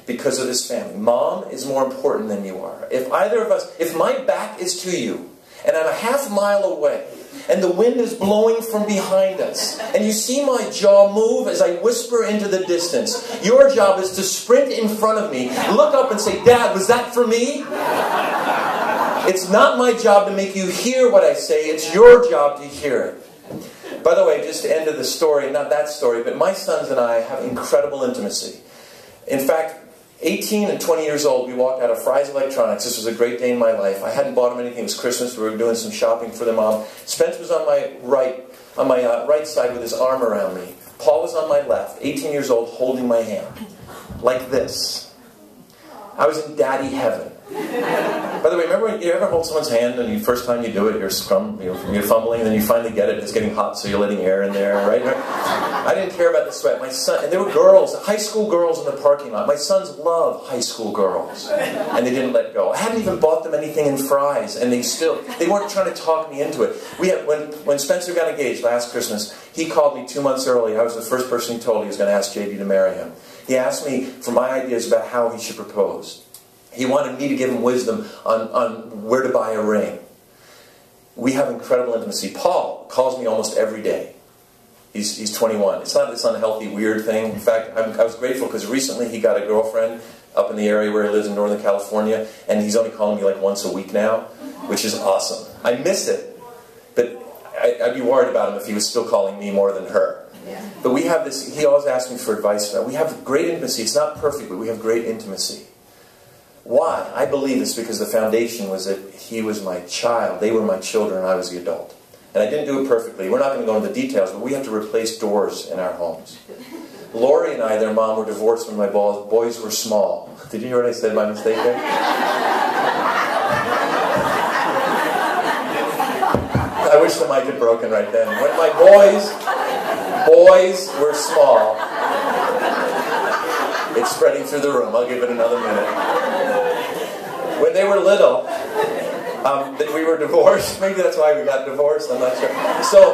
Because of this family. Mom is more important than you are. If either of us, if my back is to you, and I'm a half mile away, and the wind is blowing from behind us, and you see my jaw move as I whisper into the distance, your job is to sprint in front of me, look up and say, Dad, was that for me? It's not my job to make you hear what I say, it's your job to hear it. By the way, just to end of the story, not that story, but my sons and I have incredible intimacy. In fact, 18 and 20 years old, we walked out of Fry's Electronics. This was a great day in my life. I hadn't bought them anything. It was Christmas. We were doing some shopping for their mom. Spence was on my right side with his arm around me. Paul was on my left, 18 years old, holding my hand. Like this. I was in daddy heaven. By the way, remember when you ever hold someone's hand and the first time you do it, you're fumbling, and then you finally get it, it's getting hot, so you're letting air in there, right? I didn't care about the sweat. My son, and there were girls, high school girls in the parking lot. My sons love high school girls, and they didn't let go. I hadn't even bought them anything in Fry's, and they weren't trying to talk me into it. When Spencer got engaged last Christmas, he called me 2 months early. I was the first person he told he was going to ask JD to marry him. He asked me for my ideas about how he should propose. He wanted me to give him wisdom on where to buy a ring. We have incredible intimacy. Paul calls me almost every day. He's 21. It's not this unhealthy, weird thing. In fact, I was grateful because recently he got a girlfriend up in the area where he lives in Northern California, and he's only calling me like once a week now, which is awesome. I miss it, but I'd be worried about him if he was still calling me more than her. Yeah. But we have this, he always asks me for advice. We have great intimacy. It's not perfect, but we have great intimacy. Why? I believe it's because the foundation was that he was my child, they were my children, and I was the adult. And I didn't do it perfectly. We're not going to go into the details, but we had to replace doors in our homes. Lori and I, their mom, were divorced when my boys were small. Did you hear what I said, my mistake there? I wish the mic had broken right then. When my boys were small, it's spreading through the room. I'll give it another minute. When they were little, that we were divorced. Maybe that's why we got divorced. I'm not sure. So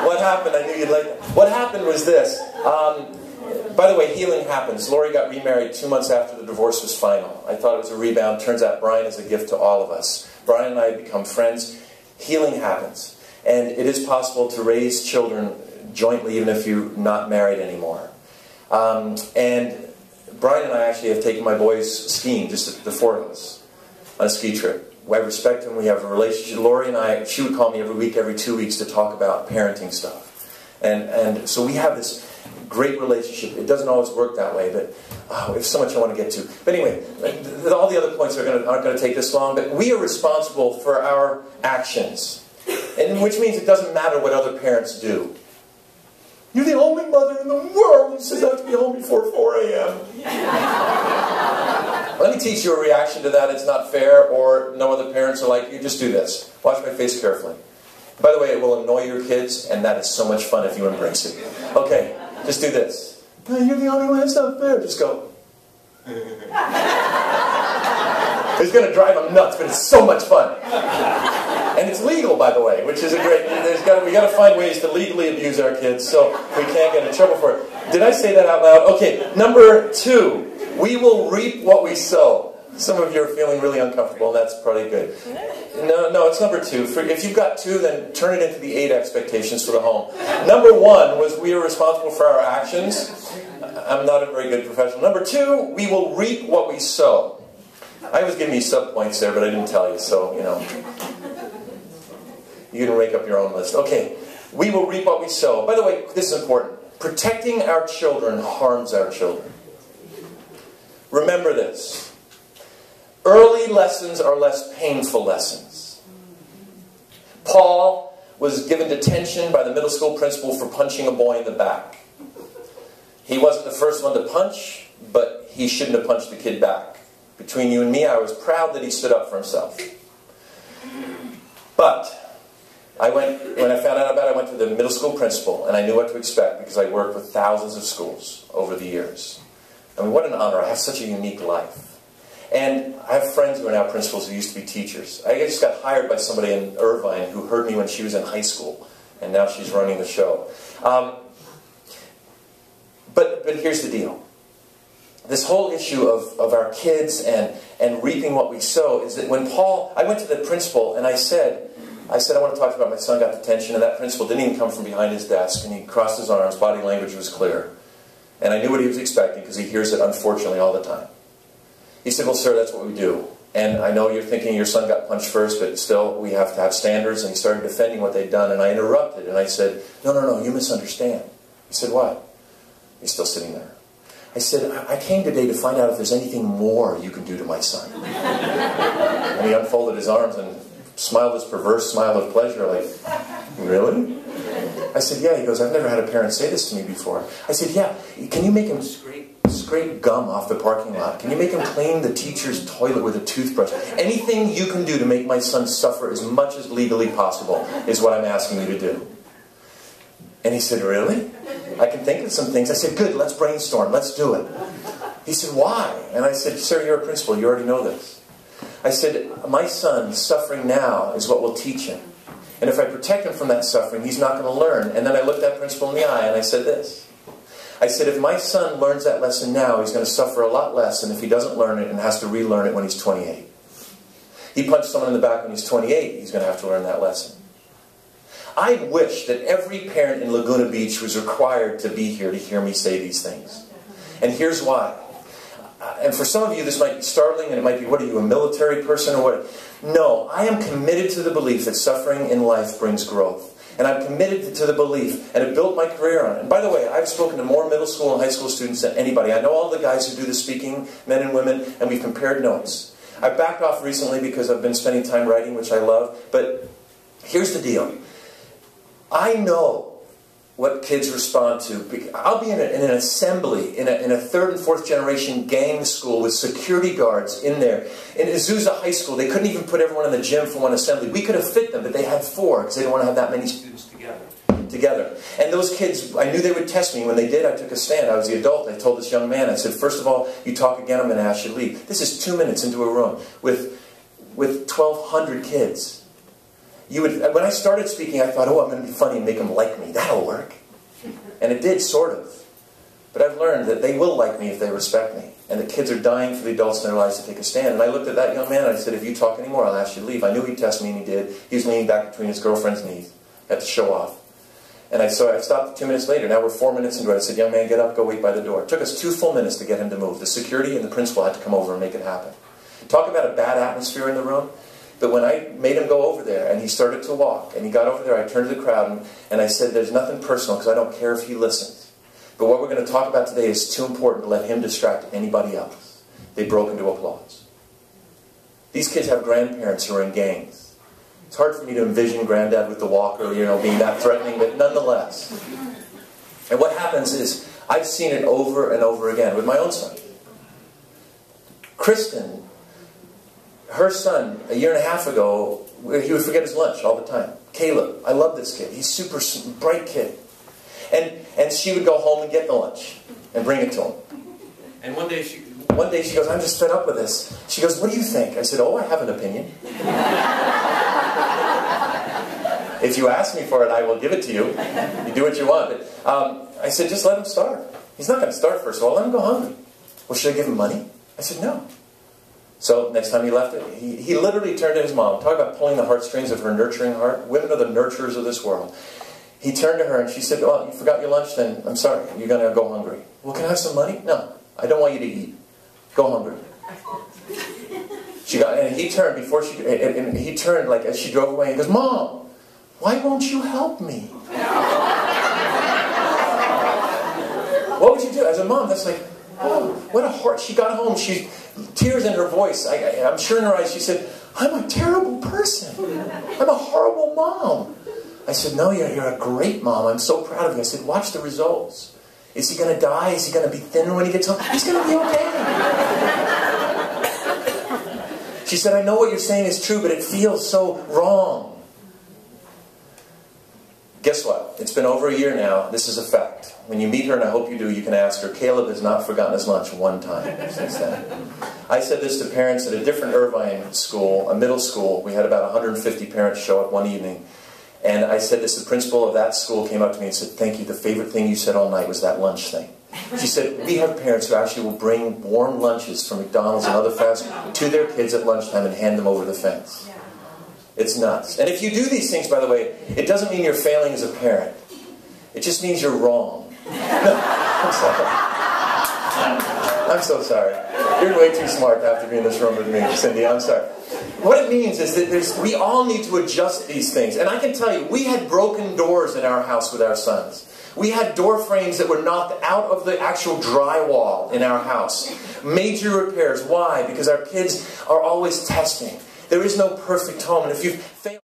what happened? I knew you'd like that. What happened was this. By the way, healing happens. Lori got remarried 2 months after the divorce was final. I thought it was a rebound. Turns out Brian is a gift to all of us. Brian and I have become friends. Healing happens. And it is possible to raise children jointly even if you're not married anymore. And Brian and I actually have taken my boys skiing, just the four of us, on a ski trip. I respect him. We have a relationship. Lori and I, she would call me every week, every 2 weeks to talk about parenting stuff. And so we have this great relationship. It doesn't always work that way, but it's so much I want to get to. But anyway, all the other points aren't going to take this long, but we are responsible for our actions, and which means it doesn't matter what other parents do. You're the only mother in the world who says I have to be home before 4 a.m. Let me teach you a reaction to that. It's not fair, or no other parents are like, you just do this. Watch my face carefully. By the way, it will annoy your kids, and that is so much fun if you embrace it. Okay, just do this. No, you're the only one, it's not fair. Just go. It's going to drive them nuts, but it's so much fun. And it's legal, by the way, which is a great... we got to find ways to legally abuse our kids so we can't get in trouble for it. Did I say that out loud? Okay, number 2. We will reap what we sow. Some of you are feeling really uncomfortable, and that's probably good. No, it's number 2. If you've got 2, then turn it into the 8 expectations for the home. Number 1 was we are responsible for our actions. I'm not a very good professional. Number 2, we will reap what we sow. I was giving you sub-points there, but I didn't tell you, so, you know. You can make up your own list. Okay, we will reap what we sow. By the way, this is important. Protecting our children harms our children. Remember this. Early lessons are less painful lessons. Paul was given detention by the middle school principal for punching a boy in the back. He wasn't the first one to punch, but he shouldn't have punched the kid back. Between you and me, I was proud that he stood up for himself. But when I found out about it, I went to the middle school principal, and I knew what to expect because I worked with thousands of schools over the years. I mean, what an honor. I have such a unique life. And I have friends who are now principals who used to be teachers. I just got hired by somebody in Irvine who heard me when she was in high school, and now she's running the show. But here's the deal. This whole issue of our kids and reaping what we sow is that when I went to the principal and I said, I want to talk to you about my son got detention, and that principal didn't even come from behind his desk, and he crossed his arms, body language was clear. And I knew what he was expecting because he hears it, unfortunately, all the time. He said, well, sir, that's what we do. And I know you're thinking your son got punched first, but still, we have to have standards. And he started defending what they'd done, and I interrupted, and I said, no, you misunderstand. He said, what? He's still sitting there. I said, I came today to find out if there's anything more you can do to my son. And he unfolded his arms and smiled his perverse smile of pleasure, like, really? I said, yeah. He goes, I've never had a parent say this to me before. I said, yeah, can you make him scrape gum off the parking lot? Can you make him clean the teacher's toilet with a toothbrush? Anything you can do to make my son suffer as much as legally possible is what I'm asking you to do. And he said, really? I can think of some things. I said, good, let's brainstorm, let's do it. He said, why? And I said, sir, you're a principal, you already know this. I said, my son suffering now is what will teach him. And if I protect him from that suffering, he's not going to learn. And then I looked that principal in the eye and I said this. I said, if my son learns that lesson now, he's going to suffer a lot less than if he doesn't learn it and has to relearn it when he's 28. He punched someone in the back when he's 28, he's going to have to learn that lesson. I wish that every parent in Laguna Beach was required to be here to hear me say these things. And here's why. And for some of you this might be startling, and it might be, what are you, a military person or what? No, I am committed to the belief that suffering in life brings growth. And I'm committed to the belief, and have built my career on it. And by the way, I've spoken to more middle school and high school students than anybody. I know all the guys who do the speaking, men and women, and we've compared notes. I've backed off recently because I've been spending time writing, which I love. But here's the deal. I know what kids respond to. I'll be in an assembly, in a third and fourth generation gang school with security guards in there. In Azusa High School, they couldn't even put everyone in the gym for one assembly. We could have fit them, but they had 4 because they didn't want to have that many students together. And those kids, I knew they would test me. When they did, I took a stand. I was the adult. I told this young man, I said, first of all, you talk again, I'm going to ask you to leave. This is 2 minutes into a room with 1,200 kids. When I started speaking, I thought, oh, I'm going to be funny and make them like me. That'll work. And it did, sort of. But I've learned that they will like me if they respect me. And the kids are dying for the adults in their lives to take a stand. And I looked at that young man and I said, if you talk anymore, I'll ask you to leave. I knew he'd test me, and he did. He was leaning back between his girlfriend's knees. Had to show off. And so I stopped 2 minutes later. Now we're 4 minutes into it. I said, young man, get up, go wait by the door. It took us 2 full minutes to get him to move. The security and the principal had to come over and make it happen. Talk about a bad atmosphere in the room. But when I made him go over there, and he started to walk, and he got over there, I turned to the crowd, and I said, there's nothing personal, because I don't care if he listens. But what we're going to talk about today is too important to let him distract anybody else. They broke into applause. These kids have grandparents who are in gangs. It's hard for me to envision granddad with the walker, being that threatening, but nonetheless. And what happens is, I've seen it over and over again with my own son. Kristen, her son, a year and a half ago, he would forget his lunch all the time. Caleb, I love this kid. He's super bright kid. And she would go home and get the lunch and bring it to him. And one day she goes, I'm just fed up with this. She goes, what do you think? I said, oh, I have an opinion. If you ask me for it, I will give it to you. You do what you want. But I said, just let him starve. He's not going to starve, first of all. Let him go hungry. Well, should I give him money? I said, no. So next time he left it, he literally turned to his mom. Talk about pulling the heartstrings of her nurturing heart. Women are the nurturers of this world. He turned to her and she said, oh, you forgot your lunch? Then I'm sorry, you're going to go hungry. Well, can I have some money? No, I don't want you to eat. Go hungry. And he turned he turned like as she drove away and goes, Mom, why won't you help me? What would you do? As a mom, that's like, oh, what a heart. She got home, tears in her voice. I'm sure in her eyes, she said, I'm a terrible person. I'm a horrible mom. I said, no, you're a great mom. I'm so proud of you. I said, watch the results. Is he going to die? Is he going to be thinner when he gets home? He's going to be okay. She said, I know what you're saying is true, but it feels so wrong. Guess what? It's been over a year now. This is a fact. When you meet her, and I hope you do, you can ask her, Caleb has not forgotten his lunch one time since then. I said this to parents at a different Irvine school, a middle school. We had about 150 parents show up one evening. And I said this, the principal of that school came up to me and said, thank you, the favorite thing you said all night was that lunch thing. She said, we have parents who actually will bring warm lunches from McDonald's and other fast food to their kids at lunchtime and hand them over the fence. It's nuts. And if you do these things, by the way, it doesn't mean you're failing as a parent. It just means you're wrong. No, I'm sorry. I'm so sorry. You're way too smart to have to be in this room with me, Cindy. I'm sorry. What it means is that we all need to adjust these things. And I can tell you, we had broken doors in our house with our sons. We had door frames that were knocked out of the actual drywall in our house. Major repairs. Why? Because our kids are always testing. There is no perfect home. And if you fail...